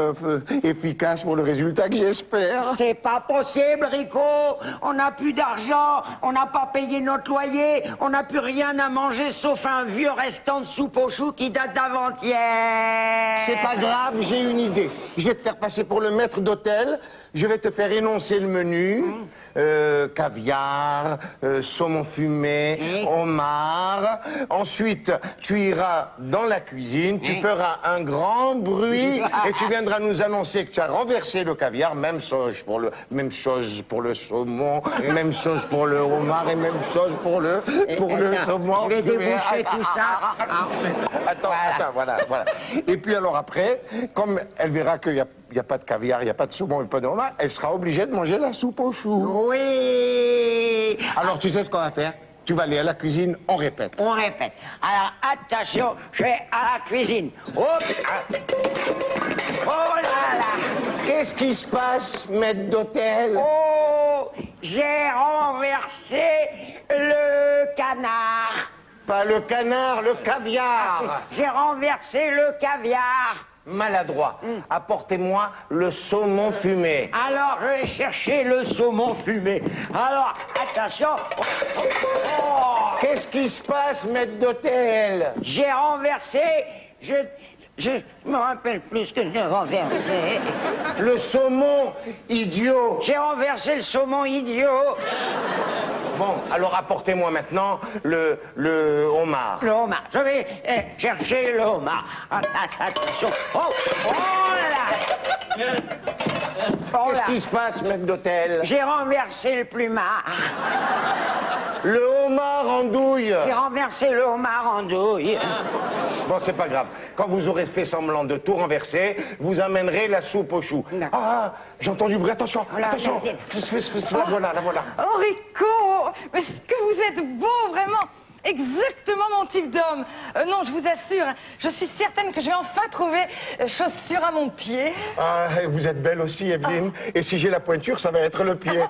efficace pour le résultat que j'espère. C'est pas possible, Rico. On n'a plus d'argent, on n'a pas payé notre loyer, on n'a plus rien à manger sauf un vieux restant de soupe aux choux qui date d'avant-hier. C'est pas grave, j'ai une idée. Je vais te faire passer pour le maître d'hôtel. Je vais te faire énoncer le menu. Caviar, saumon fumé, homard. Ensuite, tu iras dans la cuisine, tu feras un grand bruit et tu viendras nous annoncer que tu as renversé le caviar. Même chose pour le saumon, même chose pour le homard et même chose pour le saumon. Je vais déboucher tout ça. Attends, voilà. Et puis alors après, comme elle verra qu'il n'y a pas de caviar, il n'y a pas de saumon et pas de homard, elle sera obligée de manger la soupe aux choux. Oui. Alors tu sais ce qu'on va faire? Tu vas aller à la cuisine, on répète. On répète. Alors attention, je vais à la cuisine. Hop. Oh là là. Qu'est-ce qui se passe, maître d'hôtel? Oh, j'ai renversé le canard. Pas le canard, le caviar. J'ai renversé le caviar. Maladroit. Apportez-moi le saumon fumé. Alors, je vais chercher le saumon fumé. Alors, attention. Oh. Qu'est-ce qui se passe, maître d'hôtel? J'ai renversé... Je me rappelle plus ce que j'ai renversé. Le saumon idiot. J'ai renversé le saumon idiot. Bon, alors apportez-moi maintenant le homard. Le homard. Je vais chercher le homard. Attention. Oh là. Qu'est-ce qui se passe, maître d'hôtel? J'ai renversé le plumard. Le homard en douille. J'ai renversé le homard en douille. Bon, c'est pas grave. Quand vous aurez fait semblant de tout renverser, vous amènerez la soupe aux choux. Ah, j'ai entendu bruit. Attention, attention. La voilà, la voilà. Oh, Rico, mais est-ce que vous êtes beau, vraiment? Exactement mon type d'homme. Non, je vous assure, je suis certaine que je vais enfin trouver chaussure à mon pied. Ah, vous êtes belle aussi, Evelyne. Et si j'ai la pointure, ça va être le pied.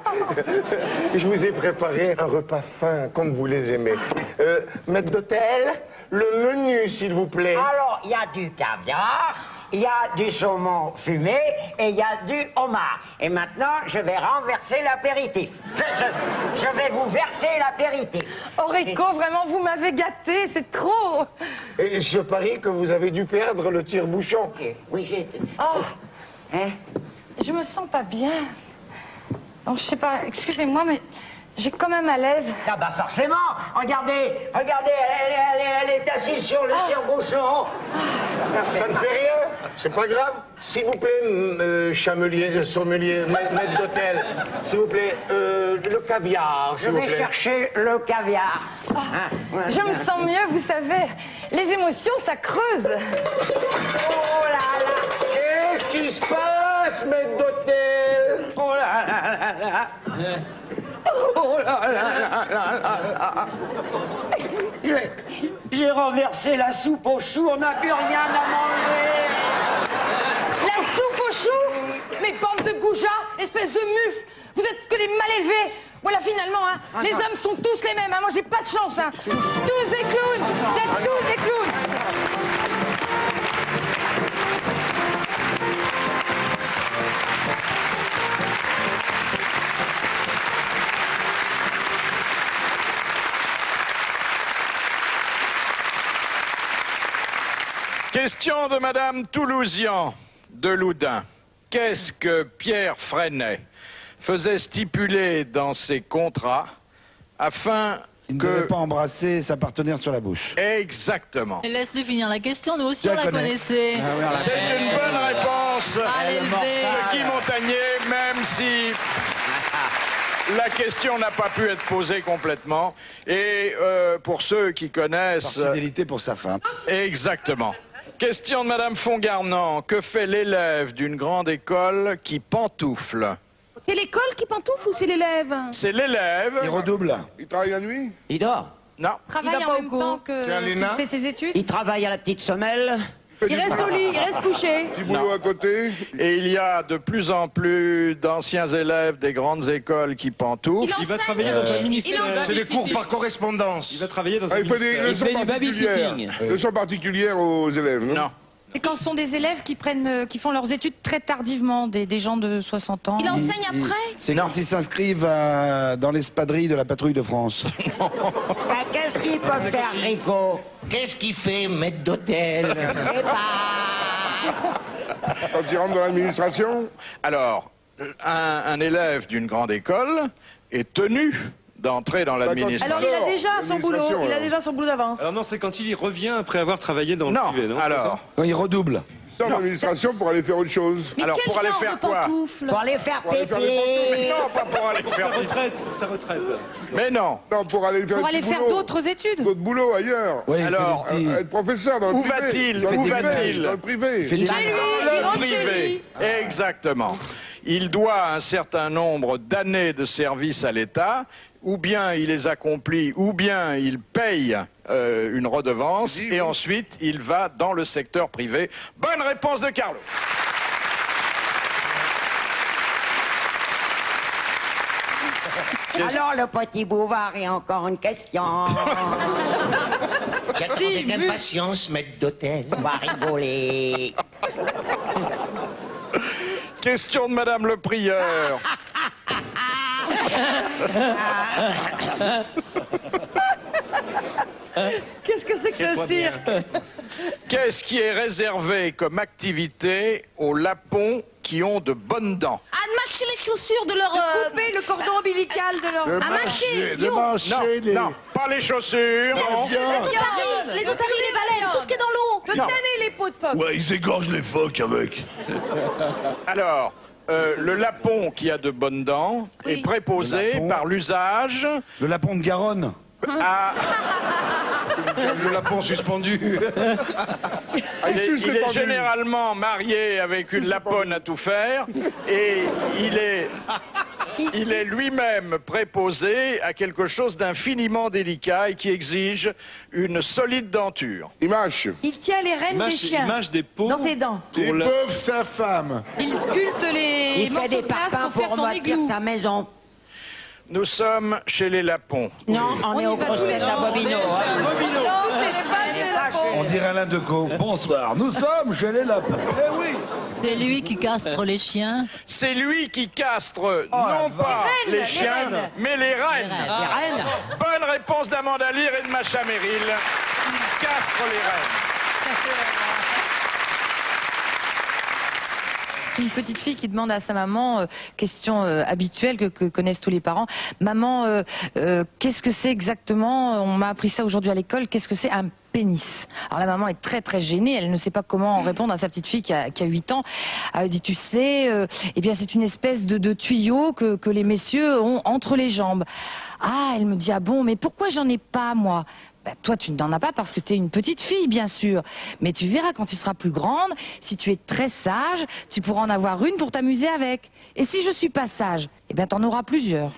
Je vous ai préparé un repas fin, comme vous les aimez. Maître d'hôtel, le menu, s'il vous plaît. Alors, il y a du caviar, il y a du saumon fumé et il y a du homard. Et maintenant, je vais renverser l'apéritif. Je vais vous verser l'apéritif. Oh, Rico, vraiment, vous m'avez gâté, c'est trop. Et je parie que vous avez dû perdre le tire-bouchon. Oui, j'ai... Oh, hein? Je me sens pas bien. Non, je sais pas, excusez-moi, mais j'ai quand même à l'aise. Ah bah forcément. Regardez, elle est assise sur le tire-bouchon. Ça ne fait rien, c'est pas grave. S'il vous plaît, sommelier, maître d'hôtel, s'il vous plaît, le caviar, s'il vous plaît. Je vais chercher le caviar. Je me sens mieux, vous savez. Les émotions, ça creuse. Oh là là. Qu'est-ce qui se passe, maître d'hôtel? Oh là là là là. Oh là là là là là. J'ai renversé la soupe aux choux, on n'a plus rien à manger. La soupe aux choux? Mais bande de goujats, espèce de mufle, vous êtes que des mal élevés. Voilà, finalement, hein, les hommes sont tous les mêmes, hein. Moi j'ai pas de chance, hein. Tous des clowns, vous êtes tous des clowns. Question de Madame Toulousian de Loudun. Qu'est-ce que Pierre Freinet faisait stipuler dans ses contrats afin Il ne que... devait pas embrasser sa partenaire sur la bouche. Exactement. Laisse-lui finir la question, nous aussi Tu on la la connais. connaissait. Ah, voilà. C'est une bonne réponse Allez, de Guy Montagnier, même si La question n'a pas pu être posée complètement. Et pour ceux qui connaissent... Par fidélité pour sa femme. Exactement. Question de Madame Fongarnant. Que fait l'élève d'une grande école qui pantoufle? C'est l'école qui pantoufle ou c'est l'élève? C'est l'élève. Il redouble. Il travaille la nuit? Il dort. Non. Travaille en même temps que fait ses études? Il travaille à la petite semelle. Il reste au lit, il reste couché. Petit boulot à côté? Et il y a de plus en plus d'anciens élèves des grandes écoles qui pantouflent. Il va travailler dans un ministère. C'est des cours par correspondance. Il va travailler dans un Il fait des ministère. leçons particulières. Leçons particulières aux élèves, non? Non. C'est quand ce sont des élèves qui font leurs études très tardivement, des gens de 60 ans. Il enseigne après? C'est quand ils s'inscrivent dans l'espadrille de la patrouille de France. Qu'est-ce qu'il peut faire, Rico? Qu'est-ce qu'il fait, maître d'hôtel? Je sais pas. Quand il rentre dans l'administration? Alors, un élève d'une grande école est tenu d'entrer dans l'administration. Alors il a déjà son boulot, il a déjà son boulot d'avance. Alors non, c'est quand il y revient après avoir travaillé dans le privé, non? Alors, Quand il redouble. Il sort de l'administration pour aller faire autre chose. Mais alors quel pour aller genre faire de quoi? pantoufles? Pour aller faire Pour aller faire des pipi. Non, pas pour aller Pour faire sa retraite, pour sa retraite. Mais non. Non, pour aller faire, Pour aller faire d'autres études? d'autres boulots ailleurs. Oui, il fait Alors, des petits- Être professeur dans le Où privé. va-t-il? Dans le Où privé, va-t-il? Dans le privé. il fait des- Chez lui, il rentre chez Privé. lui. Exactement. Il doit un certain nombre d'années de service à l'État, ou bien il les accomplit, ou bien il paye une redevance, et ensuite il va dans le secteur privé. Bonne réponse de Carlo. Alors, le petit Bouvard, il y a encore une question. J'attends avec impatience, maître d'hôtel. On va rigoler. Question de Madame le Prieur. Qu'est-ce que c'est que ce cirque? Qu'est-ce qui est réservé comme activité aux lapons qui ont de bonnes dents? À mâcher les chaussures de leur... couper le cordon ombilical de leur... À mâcher, De manger les... Non, pas les chaussures, non. les otaries, les baleines, tout ce qui est dans l'eau. De Non. tanner les peaux de phoque. Ouais, ils égorgent les phoques avec. Alors, le lapon qui a de bonnes dents est préposé Le lapon. par l'usage Le lapon de Garonne. à... Le lapon suspendu. Il est généralement marié avec une laponne à tout faire et il est lui-même préposé à quelque chose d'infiniment délicat et qui exige une solide denture. Il mâche. Il tient les rênes des Il chiens mâche des peaux. dans ses dents. Ils peuvent sa femme. Il sculpte les Il fait morceaux des de glace parpaings pour faire pour son bâtir igloo. sa maison. Nous sommes chez les lapons. Non, on est y au va tous les procès à jours. Bobino. Non, c'est pas chez les lapons. On dirait Alain Decaux. Bonsoir, nous sommes chez les lapins. Eh oui. C'est lui qui castre les chiens. C'est lui qui castre non pas Les les reines, chiens, les reines. mais les reines. Les reines. Bonne réponse d'Amanda Lear et de Macha Merrill. Castre les reines. Une petite fille qui demande à sa maman, question habituelle que connaissent tous les parents, maman, qu'est-ce que c'est exactement? On m'a appris ça aujourd'hui à l'école. Qu'est-ce que c'est un pénis? Alors la maman est très très gênée. Elle ne sait pas comment répondre à sa petite fille qui a 8 ans. Elle dit, tu sais, eh bien c'est une espèce de tuyau que les messieurs ont entre les jambes. Ah, elle me dit, ah bon, mais pourquoi j'en ai pas moi? Ben, toi, tu n'en as pas parce que tu es une petite fille, bien sûr. Mais tu verras quand tu seras plus grande, si tu es très sage, tu pourras en avoir une pour t'amuser avec. Et si je suis pas sage, eh bien, t'en auras plusieurs.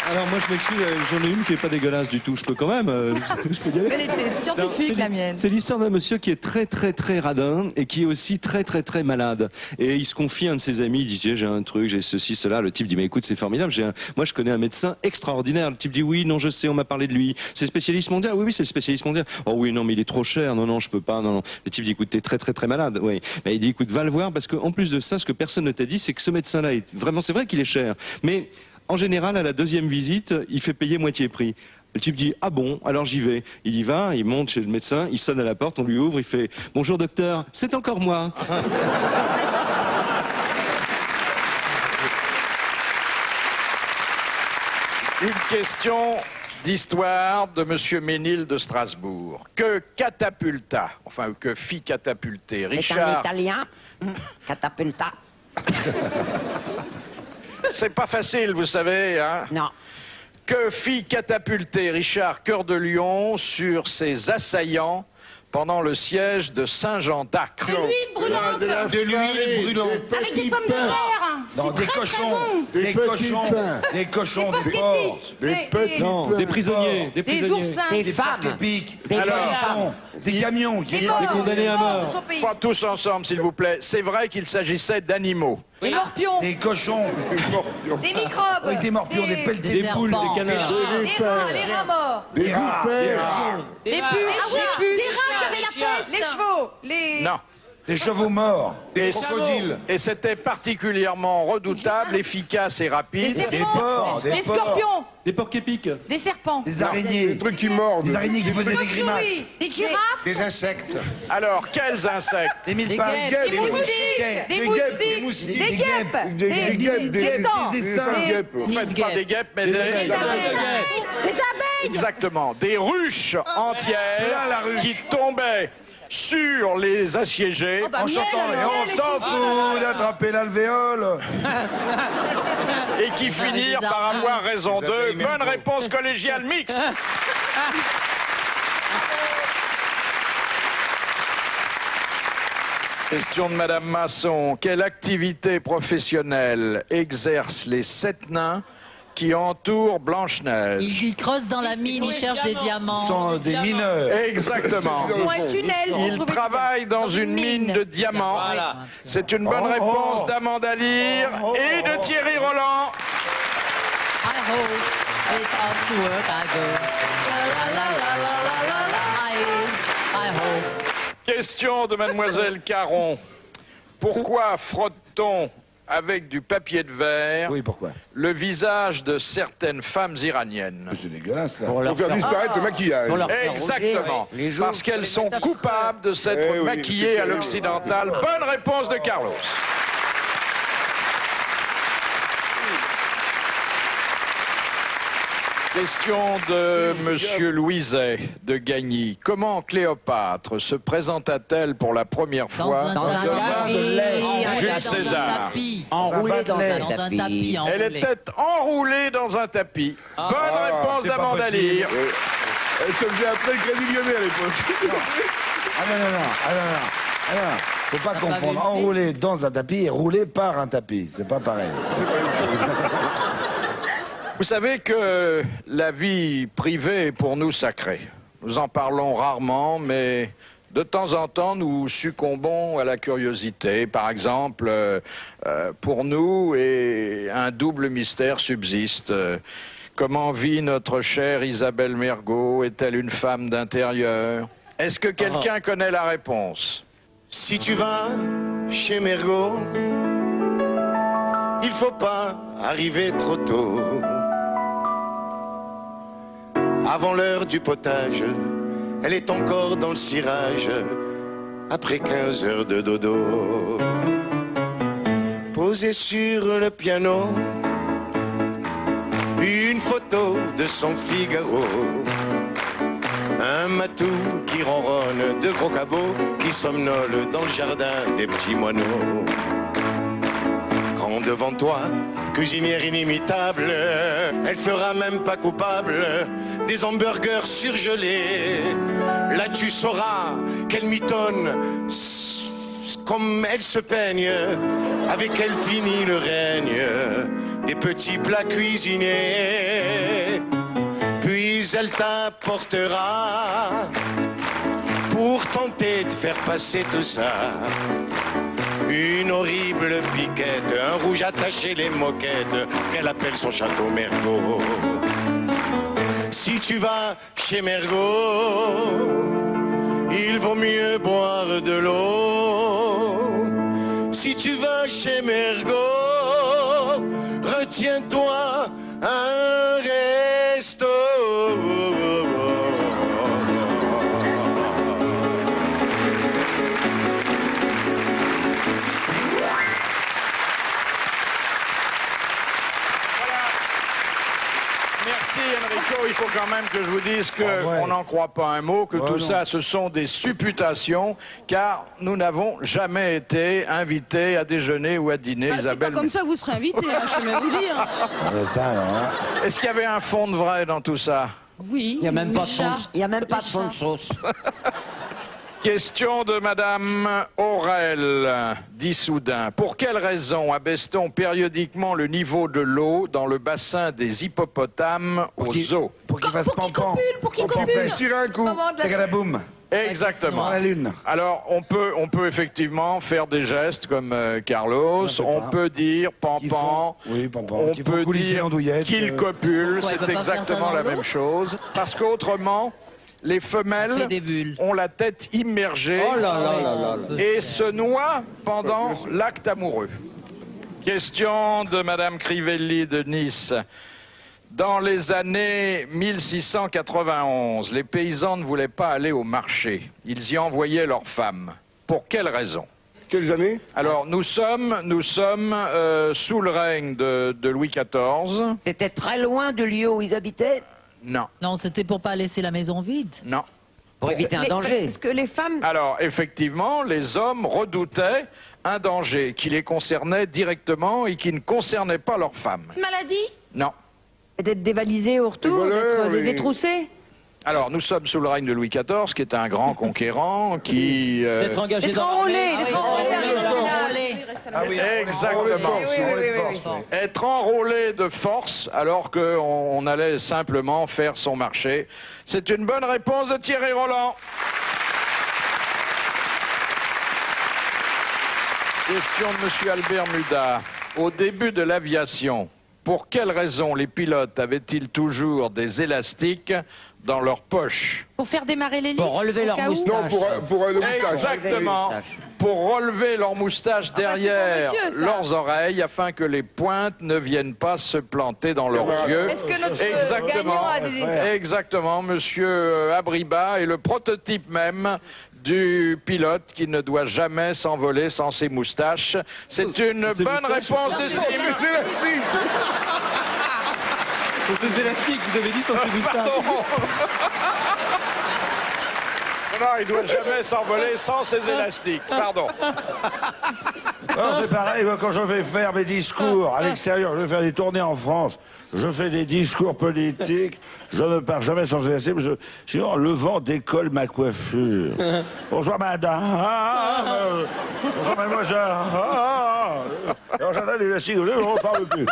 Alors moi je m'excuse, j'en ai une qui est pas dégueulasse du tout. Je peux quand même. Je peux y aller. Elle était scientifique, la mienne. C'est l'histoire d'un monsieur qui est très très très radin et qui est aussi très très très malade. Et il se confie à un de ses amis, il dit tiens, j'ai un truc, j'ai ceci, cela. Le type dit mais écoute c'est formidable, moi je connais un médecin extraordinaire. Le type dit oui, non je sais, on m'a parlé de lui. C'est spécialiste mondial, oui c'est le spécialiste mondial. Oh oui non mais il est trop cher, non je peux pas, non. Le type dit écoute t'es très très très malade, oui. Mais il dit écoute va le voir parce qu'en plus de ça, ce que personne ne t'a dit, c'est que ce médecin-là est vraiment, c'est vrai qu'il est cher, mais en général, à la deuxième visite, il fait payer moitié prix. Le type dit ah bon, alors j'y vais. Il y va, il monte chez le médecin, il sonne à la porte, on lui ouvre, il fait bonjour docteur, c'est encore moi. Une question d'histoire de Monsieur Ménil de Strasbourg. Que catapulta, enfin que fit catapulter C'est un Richard... italien. Catapulta. C'est pas facile, vous savez, hein? Non. Que fit catapulter Richard Cœur de Lion sur ses assaillants pendant le siège de Saint-Jean d'Acre? De l'huile brûlante. Avec des pommes de terre. Non, des cochons, des cochons, des cochons, des porcs, Des prisonniers, des Des prisonniers. oursins. Des des femmes. porcs épiques, Des poissons, des camions qui Des morts. Des condamnés à mort. de son pays. Pas tous ensemble, s'il vous plaît. C'est vrai qu'il s'agissait d'animaux. Des morpions. des cochons, Des microbes. oui, des morpions, des pelletiers, Des poules, serpents. des canards. Des rats morts. Des vipères. Des puces. Des rats qui avaient la peste. Les chevaux. Les... Non. des chevaux morts, Et, crocodiles. et c'était particulièrement redoutable, efficace et rapide. des porcs, Des scorpions. Des porcs épiques. Des serpents. des araignées, Des trucs qui mordent. des araignées qui faisaient des grimaces, Des girafes. Des insectes. Alors, quels insectes? des mille Des pattes, guêpes. Des moustiques. Des moustiques. Des guêpes. Des guêpes, des étangs. guêpes. Vous faites pas des guêpes, mais Des abeilles. Des abeilles. Exactement, des ruches entières Là, la ruche. qui tombaient sur les assiégés. en chantant, et on s'en fout d'attraper l'alvéole. Et qui finirent par avoir raison d'eux. Bonne réponse collégiale mixte. Question de Madame Masson. Quelle activité professionnelle exercent les 7 nains qui entourent Blanche-Neige? Ils creusent dans la mine, ils cherchent des Ils diamants. sont des mineurs. Exactement. Ou un tunnel. Ils travaillent dans une mine de diamants. C'est une bonne réponse d'Amanda Lear et de Thierry Roland. I hope it's off to work I go. La la la la la la la I hope. Question de Mademoiselle Caron. Pourquoi frotte-t-on avec du papier de verre Oui, pourquoi? le visage de certaines femmes iraniennes? C'est dégueulasse, ça. Pour faire disparaître le maquillage. Exactement. Parce qu'elles sont coupables de s'être Eh oui, maquillées c'est à l'occidentale. Bonne réponse de Carlos. Question de Monsieur Louiset de Gagny. Comment Cléopâtre se présenta-t-elle pour la première fois Dans un bain de lait. Jules César? Enroulé dans un Dans un tapis Elle enroulé. était enroulée dans un tapis. Bonne réponse c'est pas d'Amanda possible. Lear. Elle se faisait après le Crédit Lyonnais à l'époque. Ah non. Faut pas confondre enroulé dans un tapis et roulé par un tapis. C'est pas pareil. Vous savez que la vie privée est pour nous sacrée. Nous en parlons rarement, mais de temps en temps, nous succombons à la curiosité. Par exemple, pour nous, et un double mystère subsiste. Comment vit notre chère Isabelle Mergo? Est-elle une femme d'intérieur? Est-ce que quelqu'un connaît la réponse? Si tu vas chez Mergo, il faut pas arriver trop tôt. Avant l'heure du potage, elle est encore dans le cirage, après 15 heures de dodo. Posée sur le piano, une photo de son Figaro. Un matou qui ronronne, de gros cabots qui somnolent dans le jardin des petits moineaux. Quand devant toi, cuisinière inimitable, elle fera même pas coupable des hamburgers surgelés. Là tu sauras qu'elle mitonne comme elle se peigne, avec elle finit le règne des petits plats cuisinés. Puis elle t'apportera, pour tenter de faire passer tout ça, une horrible piquette, un rouge attaché les moquettes, qu'elle appelle son château Mergo. Si tu vas chez Mergo, il vaut mieux boire de l'eau. Si tu vas chez Mergo, retiens-toi un resto. Merci Enrico, il faut quand même que je vous dise qu'on n'en croit pas un mot, que tout ça ce sont des supputations, car nous n'avons jamais été invités à déjeuner ou à dîner, C'est Isabelle. pas comme ça que vous serez invité, je peux même vous dire. Est-ce qu'il y avait un fond de vrai dans tout ça? Oui. Il n'y a même pas de fond, Chat. il y a même pas de fond de sauce. Question de Madame Aurel d'Issoudun. Pour quelle raison abaisse-t-on périodiquement le niveau de l'eau dans le bassin des hippopotames au zoo? Pour qu'il fasse pampan. Pour qu'il copule. Tirer un coup. Tagadaboum. Exactement. Dans la lune. Alors, on peut effectivement faire des gestes comme Carlos, on peut dire pampan, Oui, pampan. on Qu'il faut peut coulisser dire l'andouillette, qu'il copule, Pourquoi il peut c'est pas faire ça exactement dans la l'eau même chose. Parce qu'autrement, les Ça fait femelles des bulles. ont la tête immergée et se noient pendant l'acte amoureux. Question de Madame Crivelli de Nice. Dans les années 1691, les paysans ne voulaient pas aller au marché. Ils y envoyaient leurs femmes. Pour quelle raison? Quelles années? Alors, nous sommes sous le règne de Louis XIV. C'était très loin du lieu où ils habitaient. Non, Non, c'était pour pas laisser la maison vide. non. Pour éviter un danger. Est-ce que les femmes... Alors, effectivement, les hommes redoutaient un danger qui les concernait directement et qui ne concernait pas leurs femmes. Une maladie? Non. D'être dévalisé au retour, Des voleurs, d'être oui. détroussé? Alors, nous sommes sous le règne de Louis XIV, qui est un grand conquérant, qui... D'être engagé D'être dans enrôlé, l'armée. d'être enrôlé à Enrôlé. Ah oui, Exactement. Oui. Être enrôlé de force alors qu'on allait simplement faire son marché. C'est une bonne réponse de Thierry Roland. Question de Monsieur Albert Muda. Au début de l'aviation, pour quelle raison les pilotes avaient-ils toujours des élastiques dans leur poche? Pour faire démarrer l'hélice? Pour relever au leur cas où? moustache. Non, pour le moustache. Exactement. Pour relever leur moustache derrière monsieur, ça. leurs oreilles afin que les pointes ne viennent pas se planter dans leurs yeux. Est-ce que notre Exactement. gagnant a des... Exactement. Monsieur Abriba est le prototype même du pilote qui ne doit jamais s'envoler sans ses moustaches. C'est une ses bonne moustaches, réponse de Sim. Sans ces élastiques, vous avez dit sans ces moustaches. Non, il doit jamais s'envoler sans ses élastiques. Pardon. C'est pareil, moi, quand je vais faire mes discours à l'extérieur, je vais faire des tournées en France, je fais des discours politiques, je ne pars jamais sans GSM, sinon le vent décolle ma coiffure. Bonsoir madame, bonsoir mademoiselle, alors j'entends les élastiques, je ne parle plus.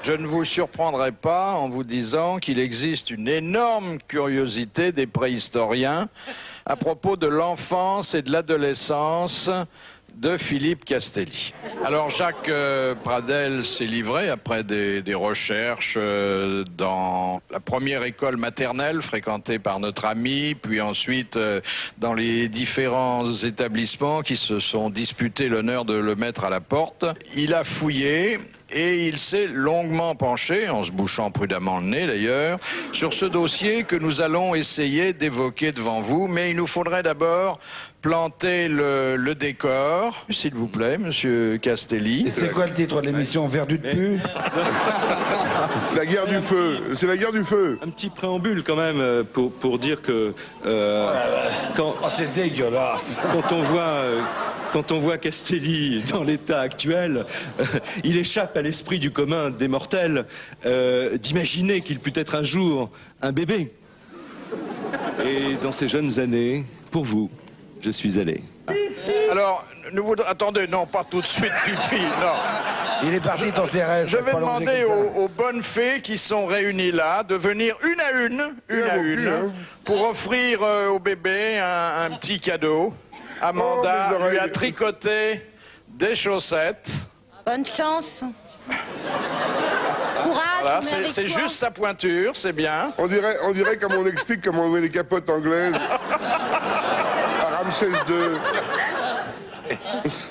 Je ne vous surprendrai pas en vous disant qu'il existe une énorme curiosité des préhistoriens à propos de l'enfance et de l'adolescence de Philippe Castelli. Alors Jacques Pradel s'est livré après des recherches dans la première école maternelle fréquentée par notre ami, puis ensuite dans les différents établissements qui se sont disputés l'honneur de le mettre à la porte. Il a fouillé et il s'est longuement penché, en se bouchant prudemment le nez d'ailleurs, sur ce dossier que nous allons essayer d'évoquer devant vous, mais il nous faudrait d'abord planter le décor, s'il vous plaît, monsieur Castelli. C'est quoi le titre de l'émission, Verdu de pu? La guerre du feu, c'est la guerre du feu. Un petit préambule quand même pour dire que quand, c'est dégueulasse. quand on voit Castelli dans l'état actuel, il échappe à l'esprit du commun des mortels d'imaginer qu'il put être un jour un bébé. Et dans ces jeunes années, pour vous, je suis allé. Alors, nous voudrons... Attendez, non, pas tout de suite, pipi, non. Il est parti dans ses rêves. Je vais demander aux bonnes fées qui sont réunies là de venir une à une, pour offrir au bébé un petit cadeau. Amanda lui a tricoté des chaussettes. Bonne chance. Courage, Voilà, mais avec c'est toi. juste sa pointure, c'est bien. On dirait comme on explique comment on met les capotes anglaises à Ramsès II.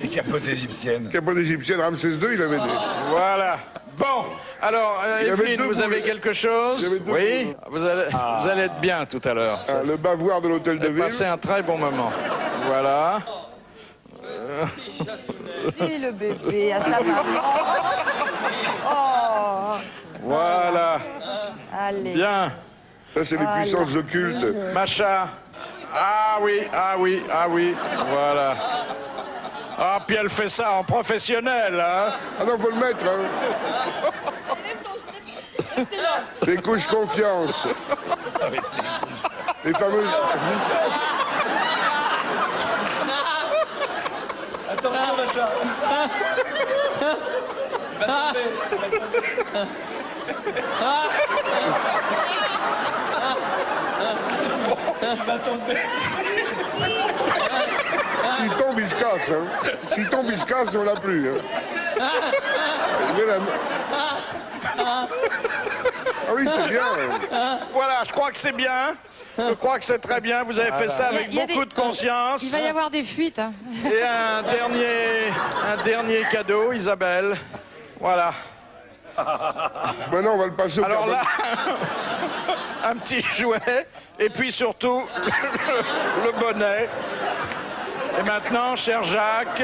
Les capotes égyptiennes. Capote égyptienne, Ramsès II, il avait des... Voilà. Bon, alors, Il y avait Evelyne, deux vous avez boules. quelque chose? Il y avait deux Oui, boules. vous allez être bien tout à l'heure. Le bavoir de l'hôtel de Vous ville. passez un très bon moment. Voilà. Et le bébé à sa maman. Oh. Voilà. Allez. Bien. Ça, c'est les puissances occultes. Macha. Ah oui, ah oui, ah oui. Voilà. Ah, puis elle fait ça en professionnel, hein. Ah non, faut le mettre, hein. Les couches confiance. Les fameuses... Attention, Macha. Il va tomber. Il va tomber. S'il tombe, il se casse, hein. S'il tombe, il se casse, on l'a plus, hein. Ah oui, c'est bien. Voilà, je crois que c'est bien. Je crois que c'est très bien. Vous avez fait ça avec beaucoup de conscience. Il va y avoir des fuites. Hein. Et un dernier cadeau, Isabelle. Voilà. Maintenant, on va le passer au Alors là, un petit jouet. Et puis surtout, le bonnet. Et maintenant, cher Jacques,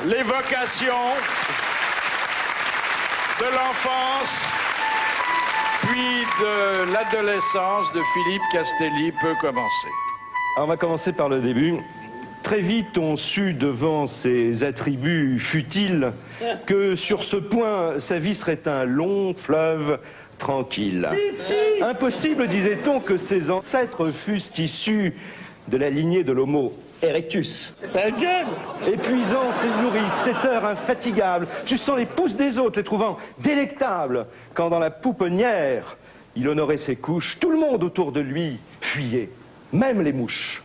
l'évocation de l'enfance puis de l'adolescence de Philippe Castelli peut commencer. Alors on va commencer par le début. Très vite, on sut devant ses attributs futiles que sur ce point, sa vie serait un long fleuve tranquille. Impossible, disait-on, que ses ancêtres fussent issus de la lignée de l'Homo erectus. Épuisant ses nourrices, têteurs infatigables, suçant les pouces des autres, les trouvant délectables, quand dans la pouponnière, il honorait ses couches, tout le monde autour de lui fuyait, même les mouches.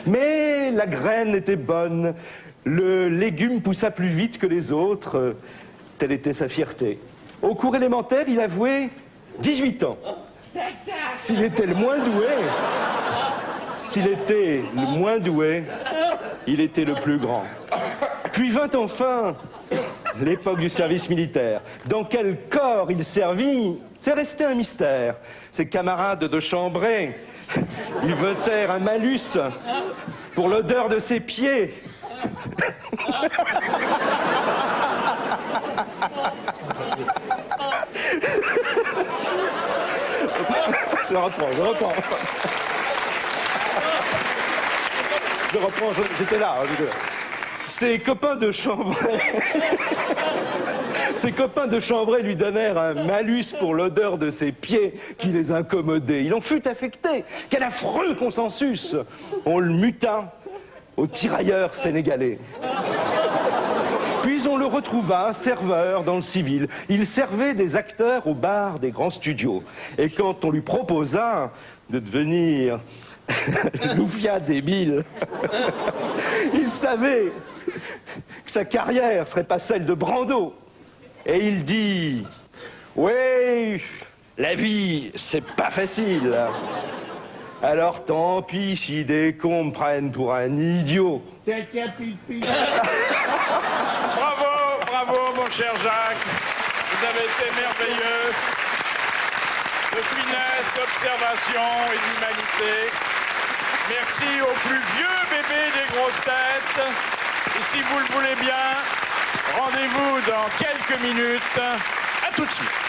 Mais la graine était bonne, le légume poussa plus vite que les autres, telle était sa fierté. Au cours élémentaire, il avouait 18 ans. S'il était le moins doué, il était le plus grand. Puis vint enfin l'époque du service militaire. Dans quel corps il servit, c'est resté un mystère. Ses camarades de chambrée lui votèrent un malus pour l'odeur de ses pieds. Je reprends. J'étais là. Ses copains de chambrée lui donnèrent un malus pour l'odeur de ses pieds qui les incommodait. Il en fut affecté. Quel affreux consensus! On le muta au tirailleur sénégalais. Puis on le retrouva serveur dans le civil. Il servait des acteurs au bar des grands studios. Et quand on lui proposa de devenir Loufia débile, il savait que sa carrière serait pas celle de Brando. Et il dit: oui, la vie, c'est pas facile. Alors tant pis si des cons me prennent pour un idiot. Bravo, mon cher Jacques. Vous avez été merveilleux. De finesse, d'observation et d'humanité. Merci au plus vieux bébé des grosses têtes. Et si vous le voulez bien, rendez-vous dans quelques minutes. À tout de suite.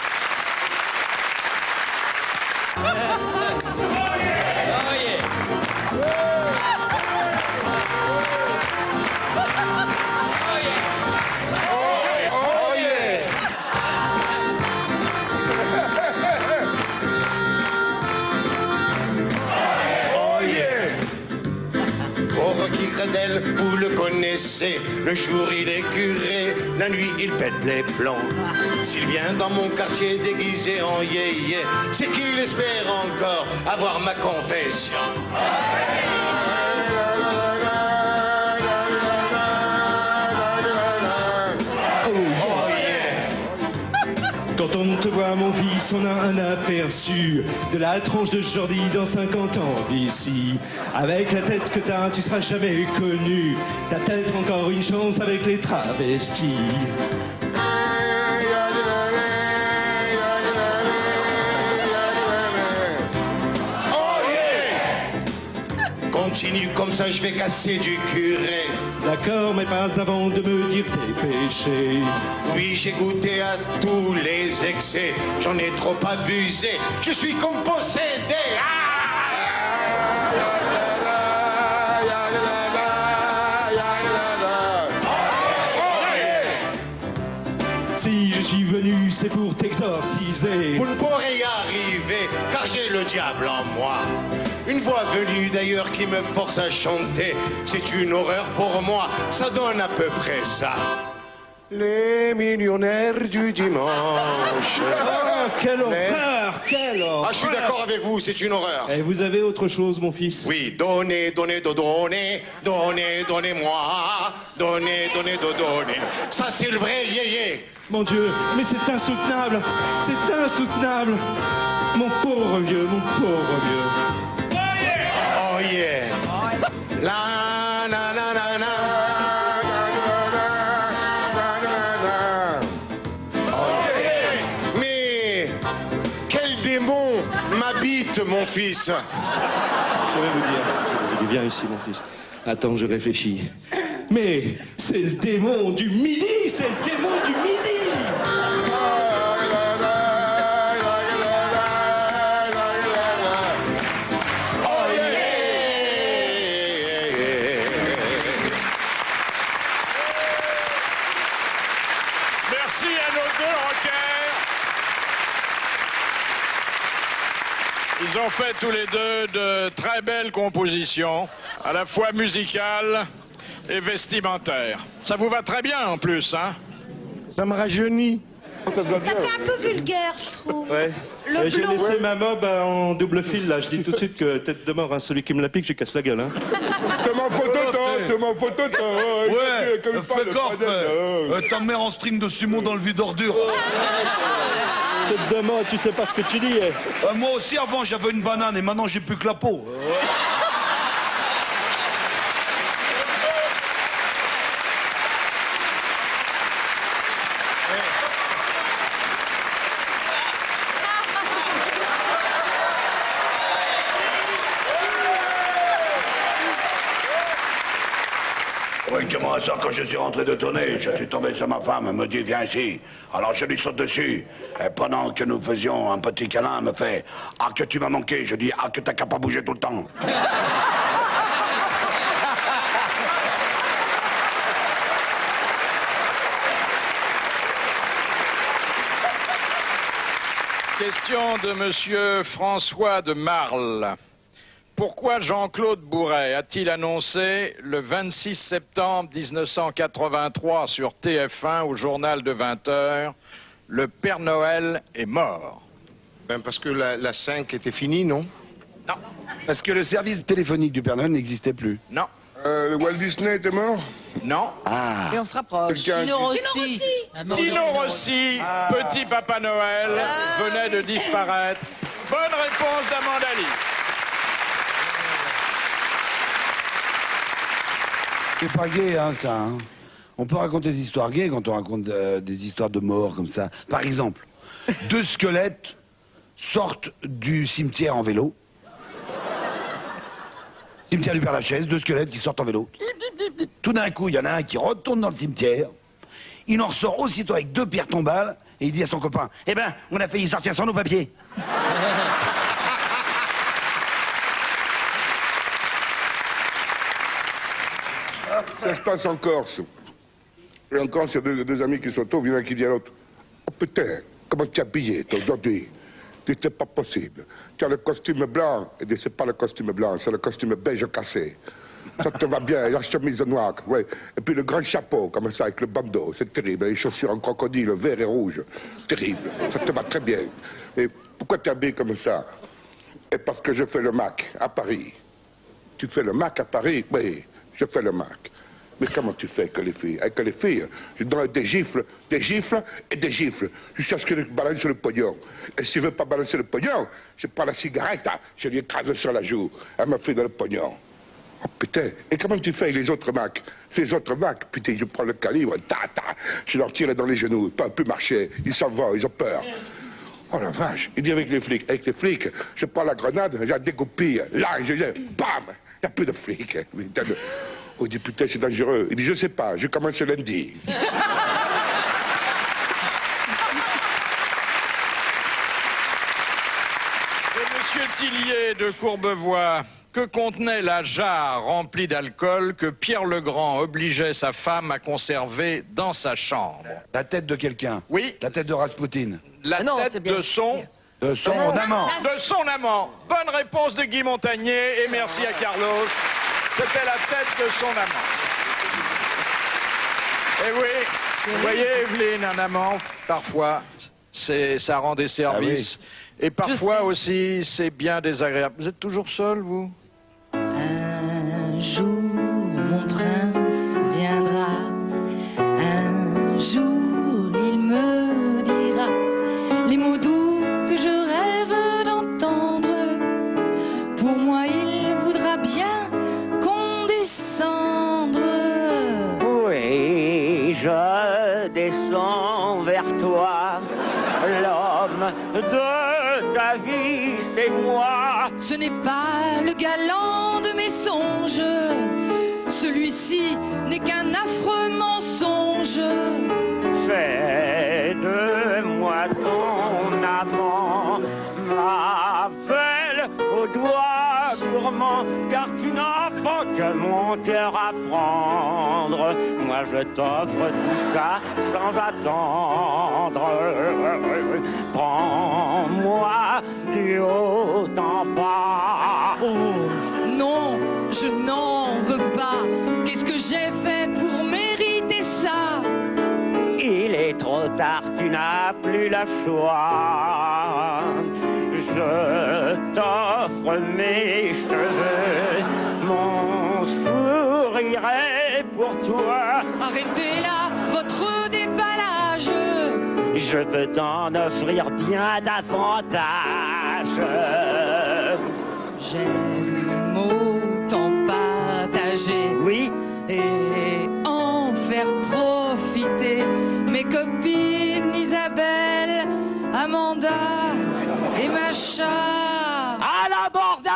Rocky Gradel, vous le connaissez, le jour il est curé, la nuit il pète les plombs. S'il vient dans mon quartier déguisé en yé-yé, c'est qu'il espère encore avoir ma confession. Quand on te voit, mon fils, on a un aperçu de la tronche de Jordi dans 50 ans d'ici. Avec la tête que t'as, tu seras jamais connu. T'as peut-être encore une chance avec les travestis. Continue comme ça, je vais casser du curé. D'accord, mais pas avant de me dire tes péchés. Oui, j'ai goûté à tous les excès, j'en ai trop abusé, je suis comme possédé. Si je suis venu, c'est pour t'exorciser. Vous ne pourrez y arriver, car j'ai le diable en moi. Une voix venue d'ailleurs qui me force à chanter, c'est une horreur pour moi, ça donne à peu près ça. Les millionnaires du dimanche. Ah, quelle horreur, quelle horreur. Ah, je suis d'accord avec vous, c'est une horreur. Et vous avez autre chose, mon fils? Oui, donnez, donnez, donnez, donnez, donnez-moi, donnez, donnez, donnez. Ça, c'est le vrai yéyé. Mon Dieu, mais c'est insoutenable, c'est insoutenable. Mon pauvre vieux, mon pauvre vieux. Oh yeah. La, na, na, na, na. Mais quel démon m'habite, mon fils? Je vais vous dire, viens ici, mon fils. Attends, je réfléchis. Mais c'est le démon du midi, c'est le démon du midi. Merci à nos deux rockers. Ils ont fait tous les deux de très belles compositions, à la fois musicales et vestimentaires. Ça vous va très bien en plus, hein? Ça me rajeunit. Ça fait un peu vulgaire, je trouve. Ouais. Le J'ai blond. laissé ma mob en double fil, là. Je dis tout de suite que tête de mort, hein, celui qui me la pique, je casse la gueule. Hein. T'es mon photo, Ouais, fais gaffe, ta mère en string de sumo dans le vide ordure. Tête de mort, tu sais pas ce que tu dis. Moi aussi, avant, j'avais une banane et maintenant, j'ai plus que la peau. Oui, comment ça, quand je suis rentré de tournée, je suis tombé sur ma femme, elle me dit, viens ici. Alors je lui saute dessus. Et pendant que nous faisions un petit câlin, elle me fait, ah que tu m'as manqué. Je dis, ah que t'as qu'à pas bouger tout le temps. Question de monsieur François de Marle. Pourquoi Jean-Claude Bourret a-t-il annoncé le 26 septembre 1983 sur TF1 au journal de 20h « Le Père Noël est mort » Ben parce que la 5 était finie, non? Non. Parce que le service téléphonique du Père Noël n'existait plus. Non. Walt Disney était mort? Non. Ah. Et on se rapproche. Tino Rossi. Tino Rossi, petit Papa Noël, venait de disparaître. Bonne réponse d'Amandali. C'est pas gay, hein, ça. Hein. On peut raconter des histoires gays quand on raconte des histoires de morts comme ça. Par exemple, 2 squelettes sortent du cimetière en vélo. Cimetière du Père-Lachaise, 2 squelettes qui sortent en vélo. Tout d'un coup, il y en a un qui retourne dans le cimetière. Il en ressort aussitôt avec 2 pierres tombales et il dit à son copain, eh ben, on a failli sortir sans nos papiers. Ça se passe en Corse. Et en Corse, il y a deux amis qui sont il y en a un qui dit à l'autre, oh putain, comment tu es habillé toi, aujourd'hui? Il dit, c'est pas possible. Tu as le costume blanc. Il dit, c'est pas le costume blanc, c'est le costume beige cassé. Ça te va bien, la chemise noire, ouais. Et puis le grand chapeau, comme ça, avec le bandeau, c'est terrible. Les chaussures en crocodile, vert et rouge, terrible. Ça te va très bien. Mais pourquoi tu es habillé comme ça? Et parce que je fais le Mac à Paris. Tu fais le Mac à Paris? Oui, je fais le Mac. Mais comment tu fais avec les filles? Avec les filles, je donne des gifles et des gifles. Jusqu'à ce que je balance le pognon. Et si je ne veux pas balancer le pognon, je prends la cigarette, je lui écrase sur la joue. Elle m'a fait dans le pognon. Oh putain, et comment tu fais avec les autres Macs? Les autres Macs, putain, je prends le calibre, je leur tire dans les genoux, ils ne peuvent plus marcher, ils s'en vont, ils ont peur. Oh la vache, il dit avec les flics, je prends la grenade, je la dégoupille, là, bam, il n'y a plus de flics. Oh, il dit, putain, c'est dangereux. Il dit, je sais pas, je commence lundi. Monsieur Tillier de Courbevoie, que contenait la jarre remplie d'alcool que Pierre le Grand obligeait sa femme à conserver dans sa chambre? La tête de quelqu'un. Oui. La tête de Rasputin. La tête de son... De son amant. De son amant. Bonne réponse de Guy Montagnier et merci à Carlos. C'était la tête de son amant. Et oui, vous voyez Evelyne, un amant, parfois, ça rend des services. Ah oui. Et parfois aussi, c'est bien désagréable. Vous êtes toujours seul, vous? Un jour, mon prince viendra. Un jour, il me dira les mots doux que je rêve d'entendre. Pour moi, il voudra bien condescendre. Oui, je descends vers toi, l'homme de ta vie, c'est moi. Ce n'est pas le galant de mes songes, celui-ci n'est qu'un affreux mensonge. Fais de moi ton amant, ma belle aux doigts gourmands, car tu n'as pas que mon cœur à prendre. Moi je t'offre tout ça sans attendre. Prends-moi du haut en bas. Oh non, je n'en veux pas. Qu'est-ce que j'ai fait pour mériter ça? Il est trop tard, tu n'as plus le choix. Je t'offre mes cheveux, mon sourire est pour toi. Arrêtez là votre déballage. Je peux t'en offrir bien davantage. J'aime autant partager. Oui. Et en faire profiter mes copines Isabelle, Amanda et Macha. À la borda!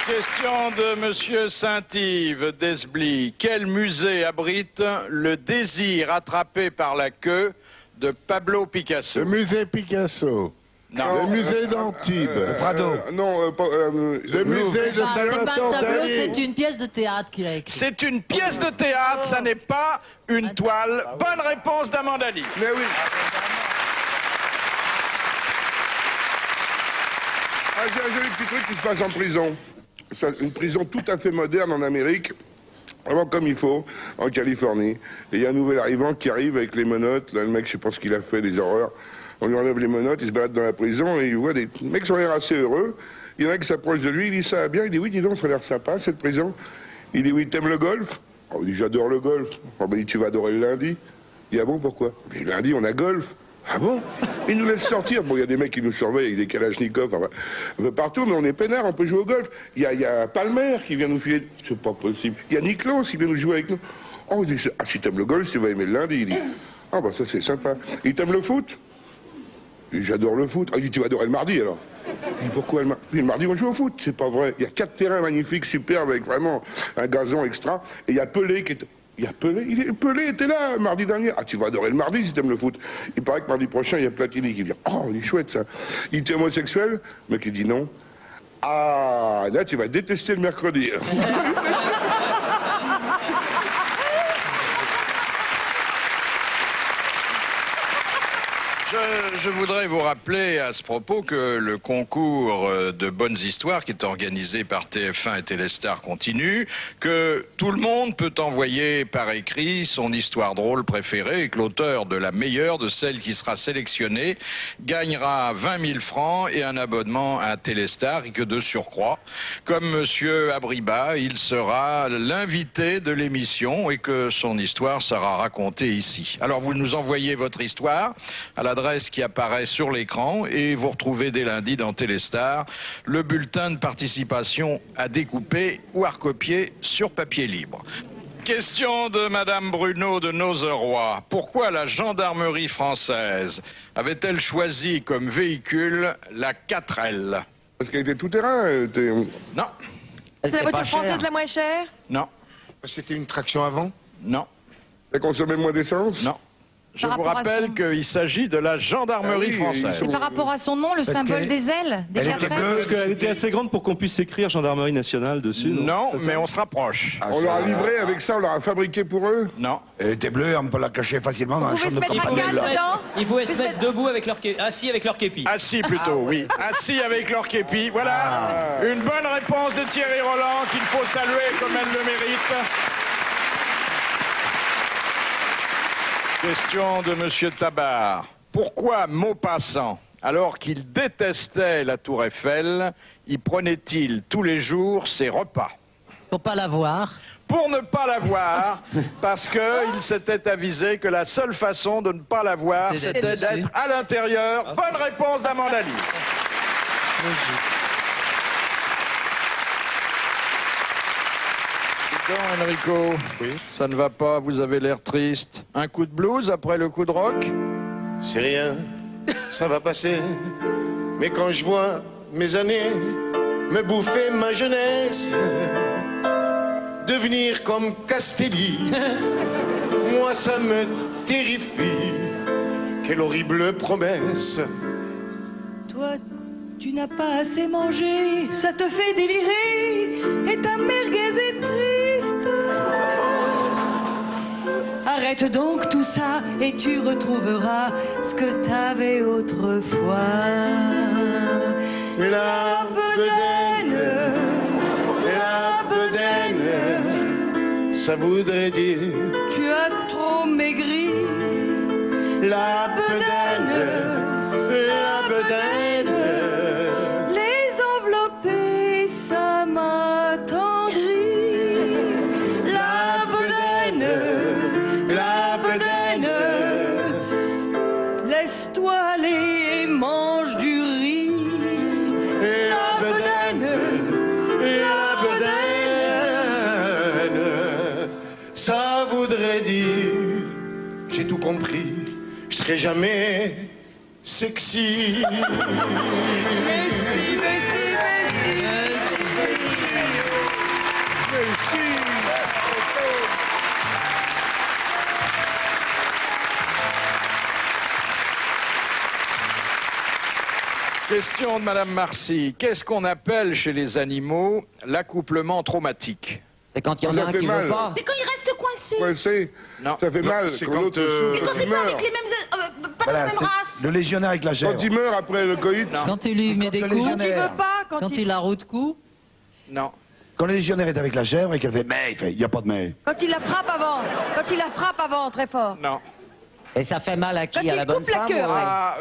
Question de Monsieur Saint-Yves d'Esbly. Quel musée abrite le désir attrapé par la queue de Pablo Picasso? Le musée Picasso. Non. Le musée d'Antibes. Le musée de C'est pas un tableau, Saint-Antoine. c'est une pièce de théâtre qu'il a écrite. C'est une pièce de théâtre, ça n'est pas une toile. Bonne réponse d'Amanda Lee. Mais oui. Ah, j'ai un joli petit truc qui se passe en prison. Une prison tout à fait moderne en Amérique, vraiment comme il faut, en Californie. Et il y a un nouvel arrivant qui arrive avec les menottes. Là, le mec, je sais pas ce qu'il a fait, des horreurs. On lui enlève les menottes, il se balade dans la prison et il voit des mecs qui ont l'air assez heureux. Il y en a qui s'approchent de lui, il dit ça va bien. Il dit oui, dis donc, ça a l'air sympa cette prison. Il dit oui, t'aimes le golf? Oh, il dit j'adore le golf. Oh, ben, il dit tu vas adorer le lundi. Il dit ah bon, pourquoi? Il dit lundi, on a golf. Ah bon? Il nous laisse sortir. Bon, il y a des mecs qui nous surveillent avec des kalachnikovs enfin, un peu partout, mais on est peinards, on peut jouer au golf. Il y a Palmer qui vient nous filer. C'est pas possible. Il y a Niklos qui vient nous jouer avec nous. Oh, il dit ah, si t'aimes le golf, tu vas aimer le lundi. Il dit ah, bah ça c'est sympa. Il t'aime le foot? Il dit j'adore le foot. Ah, il dit tu vas adorer le mardi alors. Il dit pourquoi le mardi? Le mardi, on joue au foot. C'est pas vrai. Il y a 4 terrains magnifiques, superbes, avec vraiment un gazon extra. Et il y a Pelé qui est. Il y a Pelé, Pelé était là mardi dernier. Ah, tu vas adorer le mardi si t'aimes le foot. Il paraît que mardi prochain, il y a Platini qui vient. Oh, il est chouette ça. Il était homosexuel? Le mec, il dit non. Ah, là, tu vas détester le mercredi. Je voudrais vous rappeler à ce propos que le concours de bonnes histoires qui est organisé par TF1 et Téléstar continue, que tout le monde peut envoyer par écrit son histoire drôle préférée et que l'auteur de la meilleure, de celle qui sera sélectionnée, gagnera 20 000 francs et un abonnement à Téléstar et que de surcroît, comme Monsieur Abriba, il sera l'invité de l'émission et que son histoire sera racontée ici. Alors vous nous envoyez votre histoire à l'adresse qui apparaît sur l'écran et vous retrouvez dès lundi dans Téléstar le bulletin de participation à découper ou à recopier sur papier libre. Question de Madame Bruno de Nozeroy. Pourquoi la gendarmerie française avait-elle choisi comme véhicule la 4L? Parce qu'elle était tout terrain. Non. C'est la voiture française la moins chère? Non. C'était une traction avant? Non. Elle consommait moins d'essence? Non. Je Par vous rapport à rappelle son- qu'il s'agit de la gendarmerie française. C'est par rapport à son nom, le symbole des ailes, des Elle était 4 bleue, ailes. parce qu'elle était assez grande pour qu'on puisse écrire Gendarmerie nationale dessus. Non, mais on se rapproche. On leur a livré avec ça, on leur a fabriqué pour eux? Non. Elle était bleue, on peut la cacher facilement dans la chambre de campagne. Ils pouvaient se mettre debout avec leur assis avec leur képi. Assis plutôt, oui. Assis avec leur képi. Voilà. Une bonne réponse de Thierry Roland qu'il faut saluer comme elle le mérite. Question de Monsieur Tabar. Pourquoi Maupassant, alors qu'il détestait la Tour Eiffel, y prenait-il tous les jours ses repas? Pour pas la voir. Pour ne pas la voir, parce qu'il s'était avisé que la seule façon de ne pas la voir, C'était c'était d'être d'être à l'intérieur. Bonne réponse d'Amanda Lee. Dis donc, Enrico, ça ne va pas, vous avez l'air triste. Un coup de blues après le coup de rock? C'est rien, ça va passer. Mais quand je vois mes années me bouffer ma jeunesse, devenir comme Castelli, moi ça me terrifie. Quelle horrible promesse. Toi, tu n'as pas assez mangé, ça te fait délirer, et ta merguez est triste. Arrête donc tout ça, et tu retrouveras ce que t'avais autrefois. La bedaine, la bedaine, ça voudrait dire Tu as trop maigri. la bedaine, la bedaine. Les enveloppés, ça m'attendrit. La bedaine, la bedaine. Laisse-toi aller et mange du riz. La bedaine, La bedaine, ça voudrait dire, j'ai tout compris, je serai jamais sexy. Messi, Messi, Question de Madame Marcy. Qu'est-ce qu'on appelle chez les animaux l'accouplement traumatique? C'est quand il y en a un qui veut pas. C'est quand il reste coincé. Coincé? Non. Ça fait mal c'est quand quand, l'autre Et souffre, quand c'est il pas meurt. avec les mêmes... pas Voilà, la même c'est race. le légionnaire avec la gèvre. Quand il meurt après le coït? Quand tu lui mets des le coups, légionnaire. quand il a roue de coups, Non. Quand le légionnaire est avec la gèvre et qu'elle fait mais, il fait, il n'y a pas de mais. Quand il la frappe avant. Quand il la frappe avant, très fort. Non. Et ça fait mal à qui? Quand À il la bonne coupe la femme queue, ou à- Ah,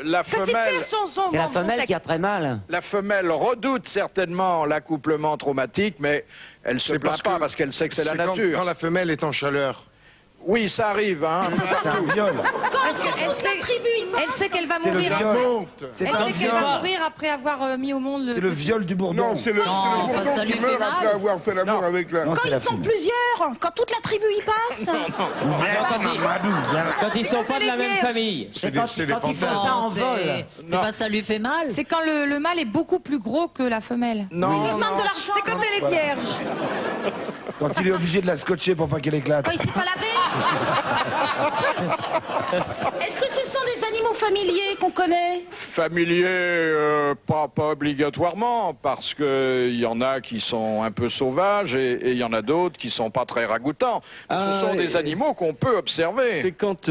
la Quand il femelle. perd son C'est la son femelle qui a sexe. très mal. La femelle redoute certainement l'accouplement traumatique, mais elle se C'est plaint parce pas que- parce qu'elle sait que c'est la quand nature. la femelle est en chaleur. Oui, ça arrive, hein. un peu partout. Parce qu'elle Elle sait qu'elle va C'est le mourir. viol. C'est Elle un sait qu'elle va viol. mourir après avoir mis au monde le. C'est le viol du bourdon. Non, c'est le Non, bourdon ça lui qui fait meurt mal. après avoir fait l'amour avec la... Non, Quand c'est la ils sont fille. plusieurs, quand toute la tribu y passe. Quand ils sont pas de la même famille. C'est des quand ils font fantasmes. ça en c'est vol. c'est pas ça lui fait mal. C'est quand le mâle est beaucoup plus gros que la femelle. Non, Il demande non. de l'argent. C'est quand elle est vierge. Quand il est obligé de la scotcher pour pas qu'elle éclate. Quand il s'est pas lavé. Est-ce que ce sont des animaux familiers qu'on connaît? Familier, pas obligatoirement, parce que il y en a qui sont un peu sauvages et il y en a d'autres qui sont pas très ragoûtants. Ce sont des animaux qu'on peut observer. C'est quand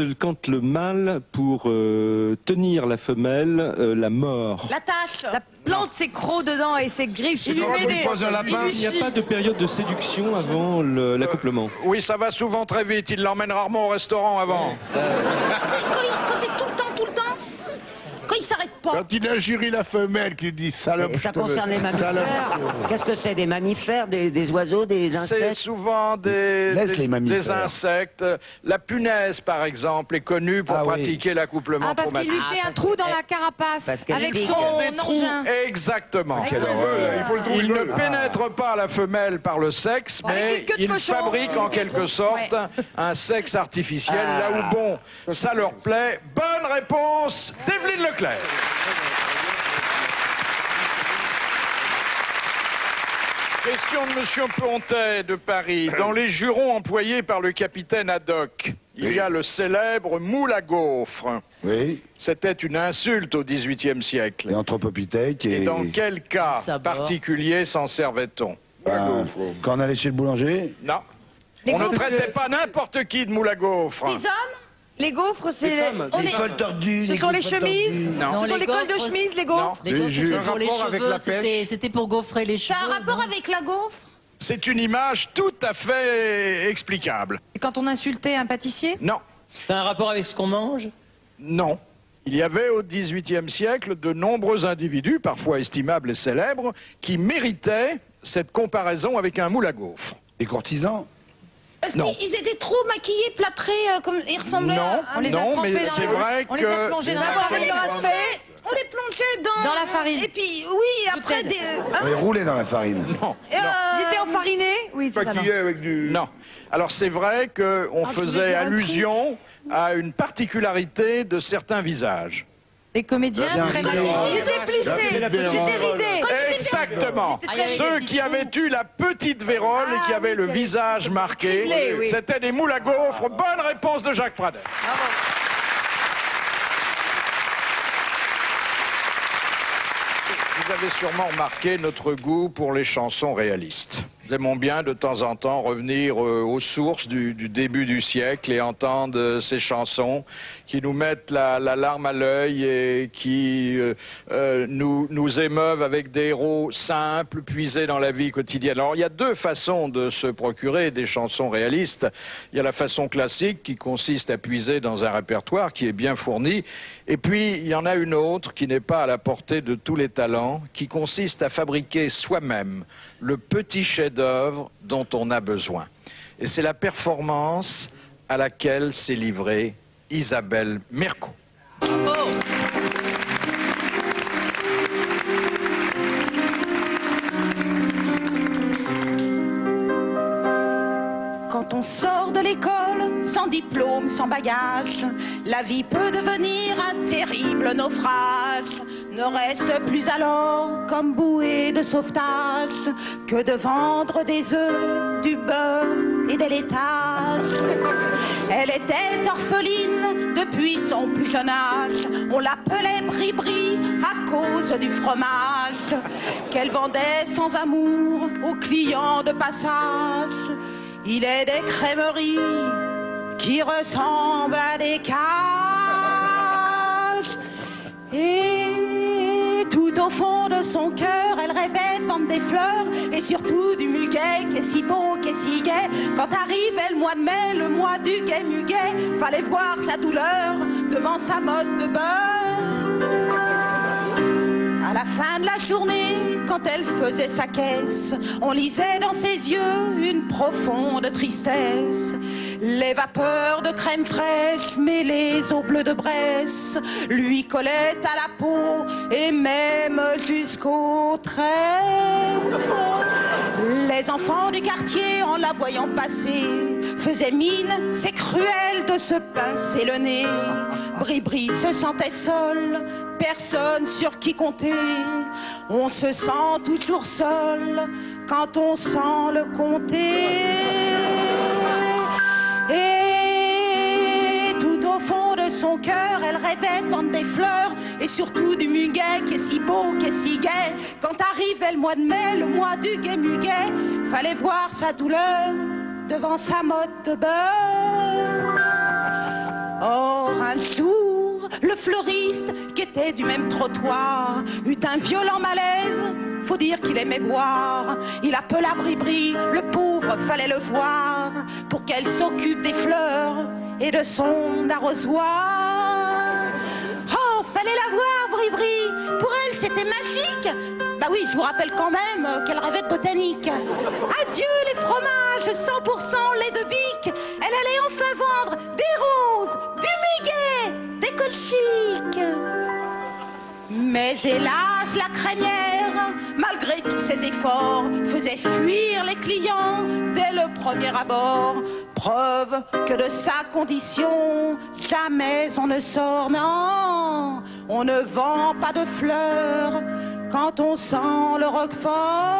le mâle, pour tenir la femelle, la mord. La tâche. La plante ses crocs dedans et ses griffes. C'est quand on lui pose un lapin. Il n'y a pas de période de séduction avant l'accouplement. Oui, ça va souvent très vite. Il l'emmène rarement au restaurant avant. Quand c'est tout le temps, tout le temps. Quand il s'arrête pas. Quand il injurie la femelle, qui dit salope. Et ça je te veux. concerne les mammifères. Qu'est-ce que c'est? Des mammifères, des oiseaux, des C'est insectes? souvent des insectes. La punaise, par exemple, est connue pour pratiquer l'accouplement Parce qu'il lui fait un trou dans la carapace avec son engin. Exactement. Avec son Il ne pénètre pas la femelle par le sexe, mais il fabrique en quelque sorte un sexe artificiel, là où bon, ça leur plaît. Bonne réponse d'Evelyne Leclerc. Question de Monsieur Pontet de Paris. Dans les jurons employés par le capitaine Haddock, il y a le célèbre moule à gaufres. Oui. C'était une insulte au XVIIIe siècle. Et anthropopithèque. Et dans quel cas particulier s'en servait-on? Quand on allait chez le boulanger? Non. On ne traitait pas n'importe qui de moule à gaufres. Les hommes? Les gaufres, c'est... Les cols tordus. Ce sont les chemises? Non. Ce sont les cols de chemise, les gaufres? Les gaufres, c'était pour les cheveux, c'était pour gaufrer les cheveux. Ça a un rapport avec la gaufre? C'est une image tout à fait explicable. Et quand on insultait un pâtissier? Non. Ça a un rapport avec ce qu'on mange? Non. Il y avait au XVIIIe siècle de nombreux individus, parfois estimables et célèbres, qui méritaient cette comparaison avec un moule à gaufres. Des courtisans? Parce qu'ils étaient trop maquillés, plâtrés, comme ils ressemblaient Non, à... non, mais c'est vrai On les a plongés dans la farine. On les plongeait dans... Dans la farine. Et puis, oui, après des... On les roulait dans la farine. Non. Ils étaient enfarinés? Oui, c'est ça. Maquillé avec du... Non. Alors c'est vrai qu'on faisait allusion à une particularité de certains visages. Les comédiens très ils étaient plissés, ils étaient ridés. Exactement. Ceux qui avaient eu la petite vérole et qui avaient le visage marqué, c'était des moules à gaufres. Bonne réponse de Jacques Pradel. Vous avez sûrement remarqué notre goût pour les chansons réalistes. Nous aimons bien de temps en temps revenir aux sources du début du siècle et entendre ces chansons qui nous mettent la larme à l'œil et qui nous émeuvent avec des héros simples, puisés dans la vie quotidienne. Alors il y a deux façons de se procurer des chansons réalistes. Il y a la façon classique qui consiste à puiser dans un répertoire qui est bien fourni. Et puis il y en a une autre qui n'est pas à la portée de tous les talents, qui consiste à fabriquer soi-même le petit chef-d'œuvre dont on a besoin. Et c'est la performance à laquelle s'est livrée Isabelle Mergo. Quand on sort de l'école, sans diplôme, sans bagage, la vie peut devenir un terrible naufrage. Ne reste plus alors comme bouée de sauvetage que de vendre des œufs, du beurre et des laitages. Elle était orpheline depuis son plus jeune âge. On l'appelait Bri-Bri à cause du fromage qu'elle vendait sans amour aux clients de passage. Il est des crèmeries qui ressemblent à des cages. Et tout au fond de son cœur, elle rêvait de vendre des fleurs et surtout du muguet qui est si beau, qui est si gai. Quand arrivait le mois de mai, le mois du gai muguet, fallait voir sa douleur devant sa mode de beurre. À la fin de la journée, quand elle faisait sa caisse, on lisait dans ses yeux une profonde tristesse. Les vapeurs de crème fraîche mêlées au bleu de Bresse lui collaient à la peau et même jusqu'aux tresses. Les enfants du quartier, en la voyant passer, faisaient mine, c'est cruel de se pincer le nez. Bri-Bri se sentait seul, personne sur qui compter. On se sent toujours seul quand on sent le compter. Et tout au fond de son cœur, elle rêvait de vendre des fleurs et surtout du muguet qui est si beau, qui est si gai. Quand arrivait le mois de mai, le mois du gai muguet, fallait voir sa douleur devant sa mode de beurre. Or un jour, le fleuriste qui était du même trottoir eut un violent malaise, faut dire qu'il aimait boire. Il appela Bri-Bri, le pauvre fallait le voir, pour qu'elle s'occupe des fleurs et de son arrosoir. Oh, fallait la voir c'était magique. Bah oui, je vous rappelle quand même qu'elle rêvait de botanique. Adieu les fromages 100% lait de bique. Elle allait enfin vendre des roses, du muguet, des colchiques. Mais hélas, la crémière, malgré tous ses efforts, faisait fuir les clients dès le premier abord. Preuve que de sa condition, jamais on ne sort. Non, on ne vend pas de fleurs quand on sent le roquefort.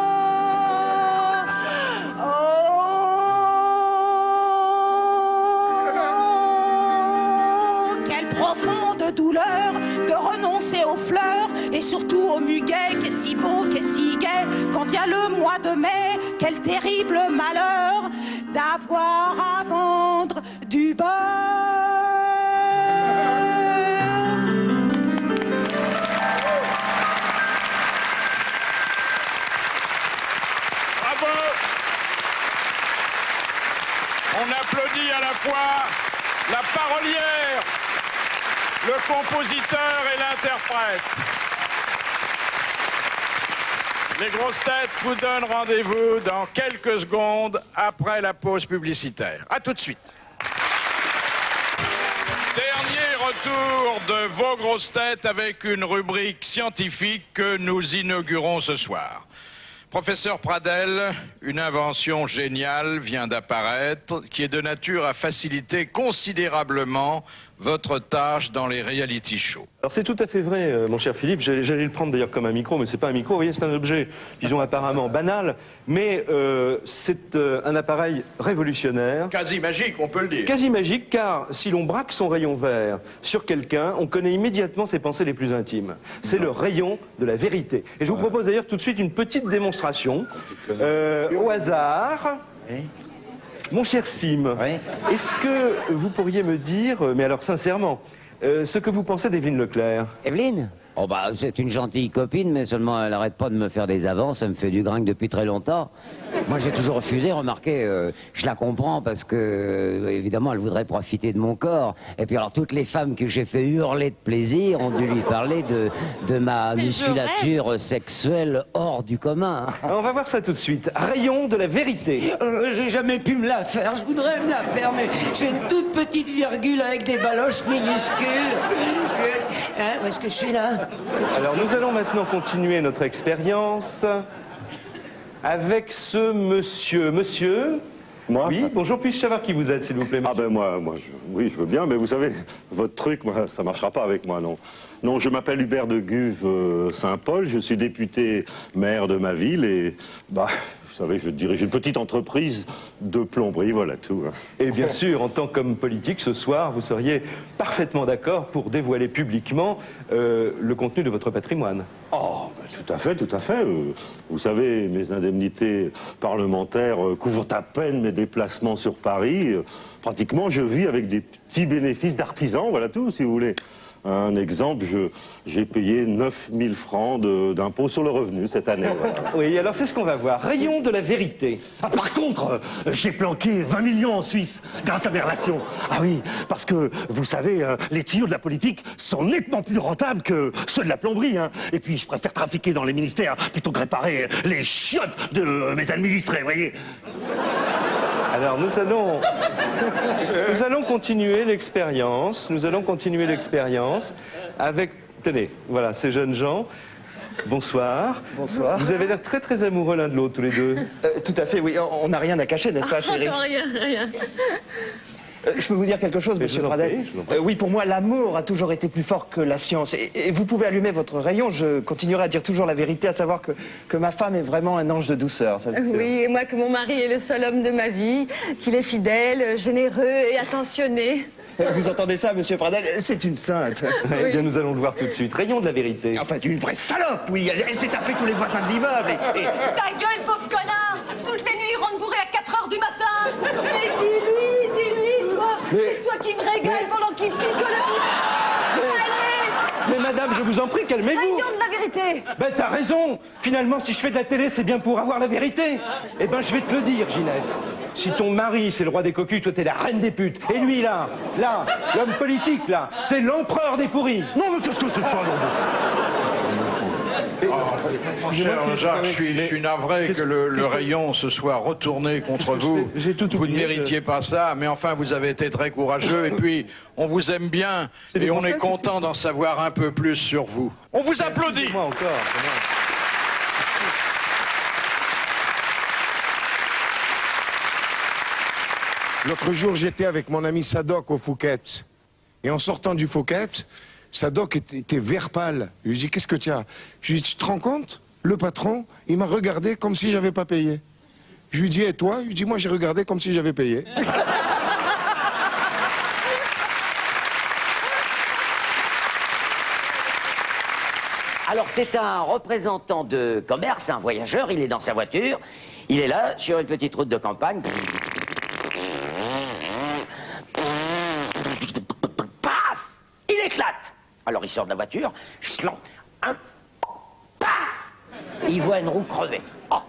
Oh, quelle profonde douleur de renoncer aux fleurs et surtout au muguet qui est si beau, qui est si gai. Quand vient le mois de mai, quel terrible malheur d'avoir à vendre du beurre. Bravo! On applaudit à la fois la parolière, le compositeur et l'interprète. Les grosses têtes vous donnent rendez-vous dans quelques secondes après la pause publicitaire. À tout de suite. Dernier retour de vos grosses têtes avec une rubrique scientifique que nous inaugurons ce soir. Professeur Pradel, une invention géniale vient d'apparaître qui est de nature à faciliter considérablement votre tâche dans les reality shows. Alors c'est tout à fait vrai, mon cher Philippe. J'allais le prendre d'ailleurs comme un micro, mais c'est pas un micro. Vous voyez, c'est un objet, disons, apparemment banal, mais c'est un appareil révolutionnaire. Quasi magique, on peut le dire. Quasi magique, car si l'on braque son rayon vert sur quelqu'un, on connaît immédiatement ses pensées les plus intimes. C'est le rayon de la vérité. Et je vous propose d'ailleurs tout de suite une petite démonstration au hasard. Mon cher Sim, est-ce que vous pourriez me dire, mais alors sincèrement, ce que vous pensez d'Evelyne Leclerc? Evelyne? Oh bah, c'est une gentille copine, mais seulement elle arrête pas de me faire des avances, elle me fait du gringue depuis très longtemps. Moi j'ai toujours refusé, remarquez, je la comprends parce que, évidemment, elle voudrait profiter de mon corps. Et puis alors toutes les femmes que j'ai fait hurler de plaisir ont dû lui parler de ma musculature sexuelle hors du commun. On va voir ça tout de suite. Rayon de la vérité. J'ai jamais pu me la faire, je voudrais me la faire, mais j'ai une toute petite virgule avec des baloches minuscules. Hein, où est-ce que je suis là? Alors nous allons maintenant continuer notre expérience avec ce monsieur. Monsieur? Moi? Oui, bonjour, puis-je savoir qui vous êtes, s'il vous plaît, monsieur? Ah ben moi oui, je veux bien, mais vous savez, votre truc, moi, ça marchera pas avec moi, non. Non, je m'appelle Hubert de Guve Saint-Paul, je suis député maire de ma ville et, bah, vous savez, je dirige une petite entreprise de plomberie, voilà tout. Et bien sûr, en tant qu'homme politique, ce soir, vous seriez parfaitement d'accord pour dévoiler publiquement le contenu de votre patrimoine. Oh, ben, tout à fait, tout à fait. Vous savez, mes indemnités parlementaires couvrent à peine mes déplacements sur Paris. Pratiquement, je vis avec des petits bénéfices d'artisan, voilà tout, si vous voulez. Un exemple, j'ai payé 9 000 francs d'impôt sur le revenu cette année. Voilà. Oui, alors c'est ce qu'on va voir. Rayon de la vérité. Ah, par contre, j'ai planqué 20 millions en Suisse grâce à mes relations. Ah oui, parce que, vous savez, les tuyaux de la politique sont nettement plus rentables que ceux de la plomberie. Hein. Et puis, je préfère trafiquer dans les ministères plutôt que réparer les chiottes de mes administrés, vous voyez. Alors nous allons continuer l'expérience. Nous allons continuer l'expérience avec, tenez, voilà, ces jeunes gens. Bonsoir. Bonsoir. Vous avez l'air très très amoureux l'un de l'autre, tous les deux. Tout à fait, oui. On n'a rien à cacher, n'est-ce pas, chérie? Non, rien. Je peux vous dire quelque chose, monsieur Pradel? Oui, pour moi, l'amour a toujours été plus fort que la science. Et vous pouvez allumer votre rayon, je continuerai à dire toujours la vérité, à savoir que ma femme est vraiment un ange de douceur. Ça, oui, et moi que mon mari est le seul homme de ma vie, qu'il est fidèle, généreux et attentionné. Vous entendez ça, monsieur Pradel? C'est une sainte. Eh bien, nous allons le voir tout de suite. Rayon de la vérité. Enfin, une vraie salope, oui. Elle s'est tapée tous les voisins de l'immeuble. Ta gueule, pauvre connard! Toutes les nuits, il rentre bourré à 4 h du matin! Mais dis-lui, toi! C'est toi qui me régale pendant qu'il picole le bis! Allez! Mais madame, je vous en prie, calmez-vous. Rayon de la vérité! Ben, t'as raison. Finalement, si je fais de la télé, c'est bien pour avoir la vérité. Eh ben, je vais te le dire, Ginette. Si ton mari, c'est le roi des cocus, toi, t'es la reine des putes. Et lui, là, l'homme politique, là, c'est l'empereur des pourris. Non, mais qu'est-ce que c'est que ça, Cher Jacques, je suis navré que le rayon se soit retourné contre vous. Vous ne méritiez pas ça, mais enfin, vous avez été très courageux. Et puis, on vous aime bien et on est content d'en savoir un peu plus sur vous. On vous applaudit. L'autre jour, j'étais avec mon ami Sadoc au Phuket. Et en sortant du Phuket, Sadoc était vert pâle. Je lui dis, qu'est-ce que tu as? Je lui dis, tu te rends compte? Le patron, il m'a regardé comme si j'avais pas payé. Je lui dis, et toi? Il dit, moi j'ai regardé comme si j'avais payé. Alors c'est un représentant de commerce, un voyageur, il est dans sa voiture, il est là, sur une petite route de campagne. Paf! Il éclate! Alors il sort de la voiture, schlank, paf! Il voit une roue crevée. Oh.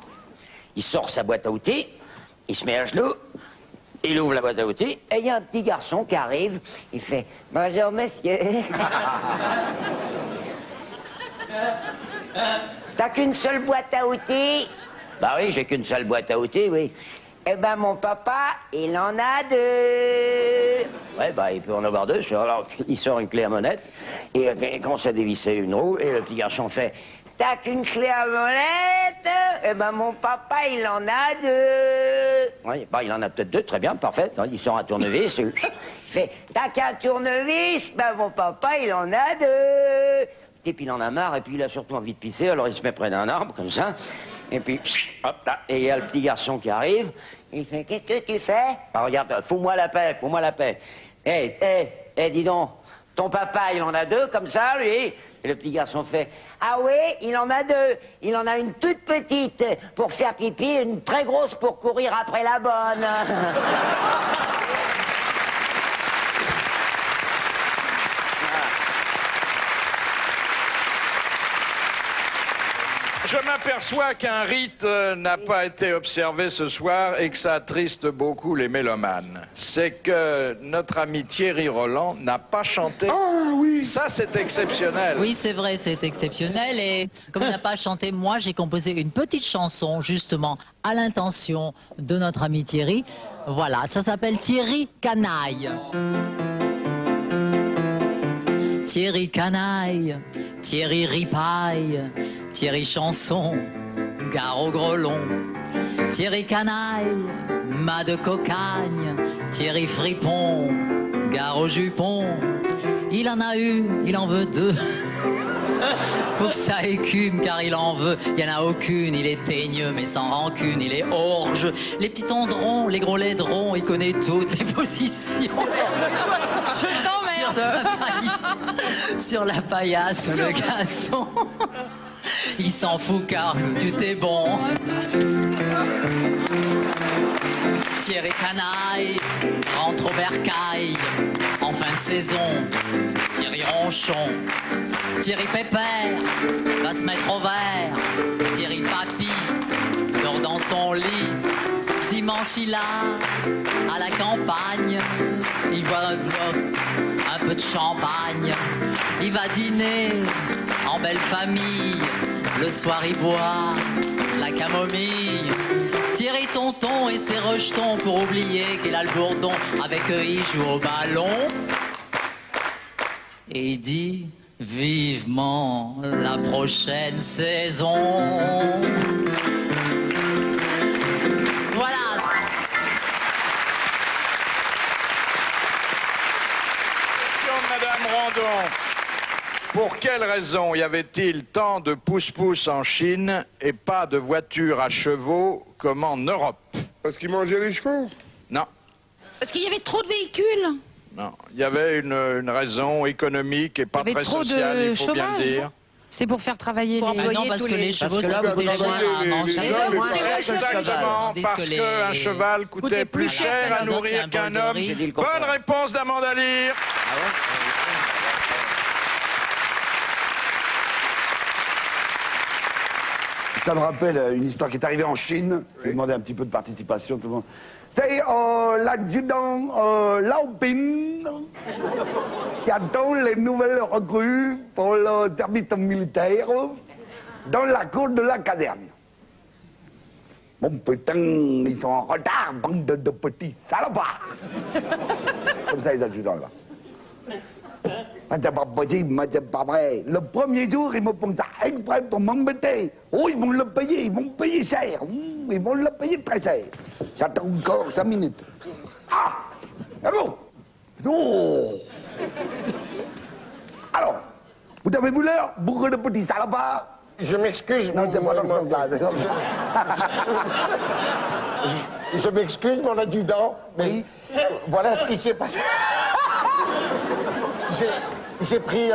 Il sort sa boîte à outils, il se met à genoux, il ouvre la boîte à outils, et il y a un petit garçon qui arrive, il fait « Bonjour monsieur ». T'as qu'une seule boîte à outils? Bah oui, j'ai qu'une seule boîte à outils, oui. Eh ben, mon papa, il en a deux. Ouais, bah, il peut en avoir deux. Alors, il sort une clé à monette, et il commence à dévisser une roue, et le petit garçon fait « T'as qu'une clé à monette? Eh ben, mon papa, il en a deux. » Oui, bah, il en a peut-être deux, très bien, parfait. Il sort un tournevis, il fait « T'as qu'un tournevis? Ben, mon papa, il en a deux. » Et puis il en a marre, et puis il a surtout envie de pisser, alors il se met près d'un arbre, comme ça, et puis, hop là, et il y a le petit garçon qui arrive, il fait, qu'est-ce que tu fais? Ah, regarde, fous-moi la paix, fous-moi la paix. Dis donc, ton papa, il en a deux, comme ça, lui? Et le petit garçon fait, ah oui, il en a deux, il en a une toute petite pour faire pipi, et une très grosse pour courir après la bonne. Je m'aperçois qu'un rite n'a pas été observé ce soir et que ça attriste beaucoup les mélomanes. C'est que notre ami Thierry Roland n'a pas chanté. Ah oui! Ça, c'est exceptionnel. Oui, c'est vrai, c'est exceptionnel. Et comme il n'a pas chanté, moi, j'ai composé une petite chanson, justement, à l'intention de notre ami Thierry. Voilà, ça s'appelle Thierry Canaille. Thierry Canaille, Thierry Ripaille, Thierry Chanson, gare au grelon. Thierry Canaille, mât de cocagne, Thierry Fripon, gare au jupon. Il en a une, il en veut deux. Faut que ça écume car il en veut. Il n'y en a aucune, il est teigneux mais sans rancune. Il est orge, les petits tendrons, les gros laidrons. Il connaît toutes les positions. Je t'emmerde. Sur la paillasse, le garçon. Il s'en fout car tout est bon. Thierry Canaille rentre au bercail en fin de saison. Thierry Ronchon, Thierry Pépère va se mettre au vert. Thierry Papy dort dans son lit. Dimanche il a à la campagne. Il boit un peu de champagne. Il va dîner en belle famille. Le soir il boit la camomille. Thierry Tonton et ses rejetons pour oublier qu'il a le bourdon. Avec eux il joue au ballon. Et il dit vivement la prochaine saison. Voilà. Question de Madame Randon. Pour quelle raison y avait-il tant de pousse-pousse en Chine et pas de voitures à chevaux comme en Europe? Parce qu'ils mangeaient les chevaux? Non. Parce qu'il y avait trop de véhicules. Non, il y avait une raison économique et pas très sociale, il faut bien le dire. C'est pour faire travailler les... Ah non, parce que les chevaux, ça coûtait cher à manger. Exactement, parce qu'un cheval coûtait plus cher à nourrir qu'un homme. Bonne réponse d'Amanda Lear. Ça me rappelle une histoire qui est arrivée en Chine. Je vais demander un petit peu de participation, tout le monde. C'est l'adjudant Lao Pin qui attend les nouvelles recrues pour le service militaire. dans la cour de la caserne. Bon putain, ils sont en retard, bande de petits salopards. Comme ça, les adjudants là. C'est pas possible, c'est pas vrai. Le premier jour, ils me font ça exprès pour m'embêter. Oh, ils vont le payer, ils vont payer cher. Ils vont le payer très cher. J'attends encore 5 minutes. Ah, allô. Oh. Alors, vous avez vu l'heure, bourre de petits salopards? Je m'excuse, non, c'est pas la Je m'excuse, mon adjudant, mais voilà ce qui s'est passé. J'ai pris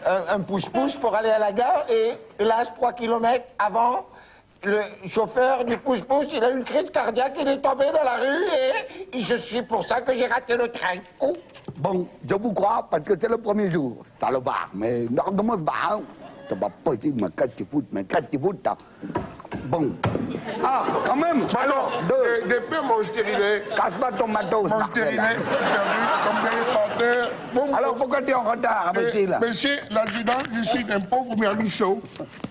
un pouce-pouce pour aller à la gare et hélas, 3 kilomètres avant, le chauffeur du pouce-pouce, il a eu une crise cardiaque, il est tombé dans la rue et je suis pour ça que j'ai raté le train. Oh, bon, je vous crois parce que c'est le premier jour, salopard, mais ne recommence pas, hein. C'est pas possible, mais qu'est-ce qu'il fout, là? Bon. Ah, quand même. Alors, des peu mon stérilet. Casse pas ton matos, mon stérilet, bon, alors pourquoi tu es en retard, monsieur, là? Monsieur l'adjudant, je suis un pauvre vermisseau.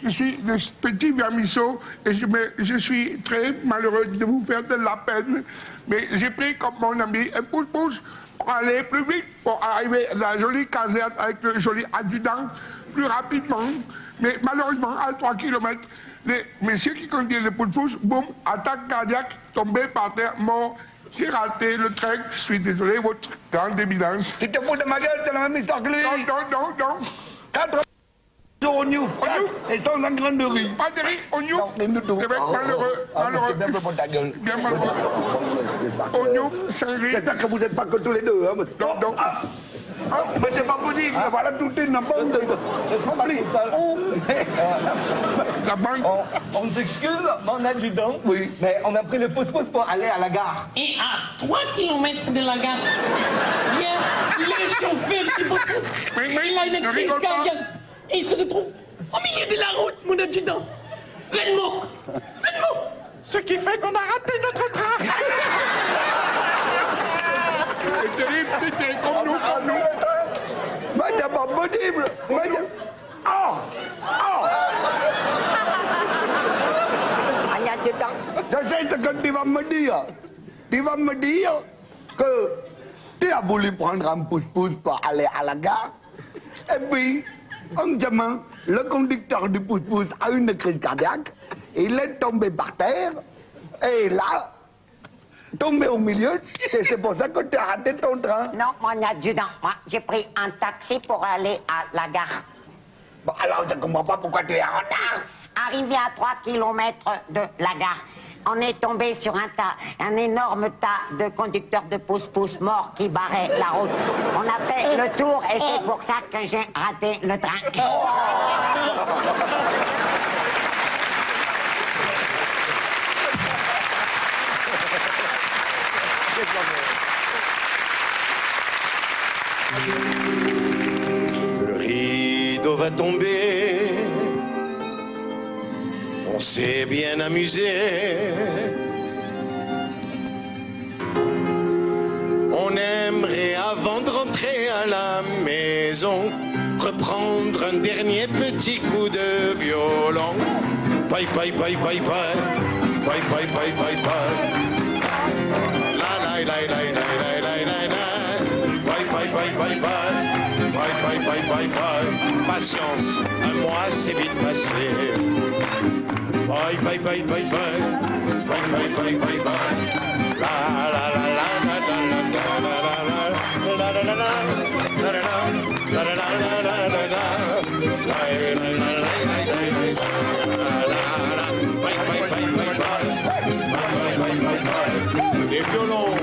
Je suis de petit vermisseau et je suis très malheureux de vous faire de la peine. Mais j'ai pris comme mon ami un pouce-pouce pour aller plus vite, pour arriver à la jolie caserne avec le joli adjudant plus rapidement. Mais malheureusement, à 3 kilomètres, les messieurs qui conduisent le pouce-pouce, boum, attaque cardiaque, tombé par terre, mort. J'ai raté le train, je suis désolé, votre grande évidence. Tu te fous de ma gueule, c'est la même histoire que lui. Non. 4 jours au Newf, et sans un grain de riz. Pas de riz au Newf. C'est malheureux. Bien malheureux. Au Newf, sans riz. J'espère que vous n'êtes pas que tous les deux. Hein, non. Mais c'est pas possible, voilà tout est n'importe quoi. La banque. On s'excuse, mon adjudant, mais on a pris le pouce-pouce pour aller à la gare. Et à 3 kilomètres de la gare, il y a le chauffeur qui il a une crise cardiaque et il se retrouve au milieu de la route, mon adjudant. Renmo. Ce qui fait qu'on a raté notre train. C'est terrible, comme nous. Mais c'est pas possible. Je sais ce que tu vas me dire. Tu vas me dire que tu as voulu prendre un pouce-pouce pour aller à la gare. Et puis, en chemin, le conducteur du pouce-pouce a une crise cardiaque. Il est tombé par terre. Et là, tombé au milieu, et c'est pour ça que tu as raté ton train. Non, mon adjudant, moi, j'ai pris un taxi pour aller à la gare. Bon, alors, je ne comprends pas pourquoi tu es en retard. Arrivé à 3 kilomètres de la gare, on est tombé sur un énorme tas de conducteurs de pouce-pouce morts qui barraient la route. On a fait le tour et c'est pour ça que j'ai raté le train. Le rideau va tomber, on s'est bien amusé. On aimerait, avant de rentrer à la maison, reprendre un dernier petit coup de violon. Bye bye bye bye bye, bye bye bye bye bye. La la la la la la la la la. Bye bye bye bye bye, bye bye bye bye bye. Patience, un mois c'est vite passé. Bye bye bye bye bye, bye bye bye bye bye. La la la la la la la la la la la la la la la la. Les violons,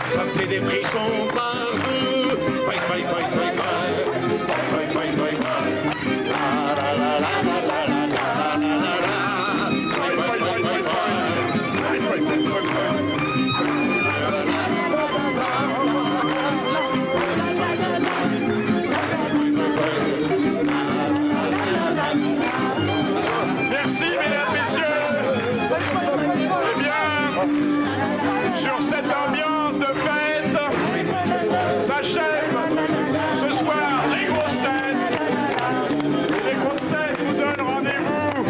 ça me fait des frissons partout. Bye bye bye bye bye, bye bye bye bye. La la la la la la la la la la. Bye bye bye bye bye, bye bye bye bye bye. Merci, mesdames, messieurs. Eh bien, sur cette ambiance de fête, s'achève ce soir les grosses têtes. Et les grosses têtes vous donnent rendez-vous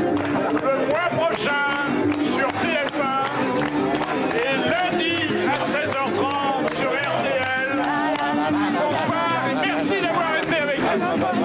non, non,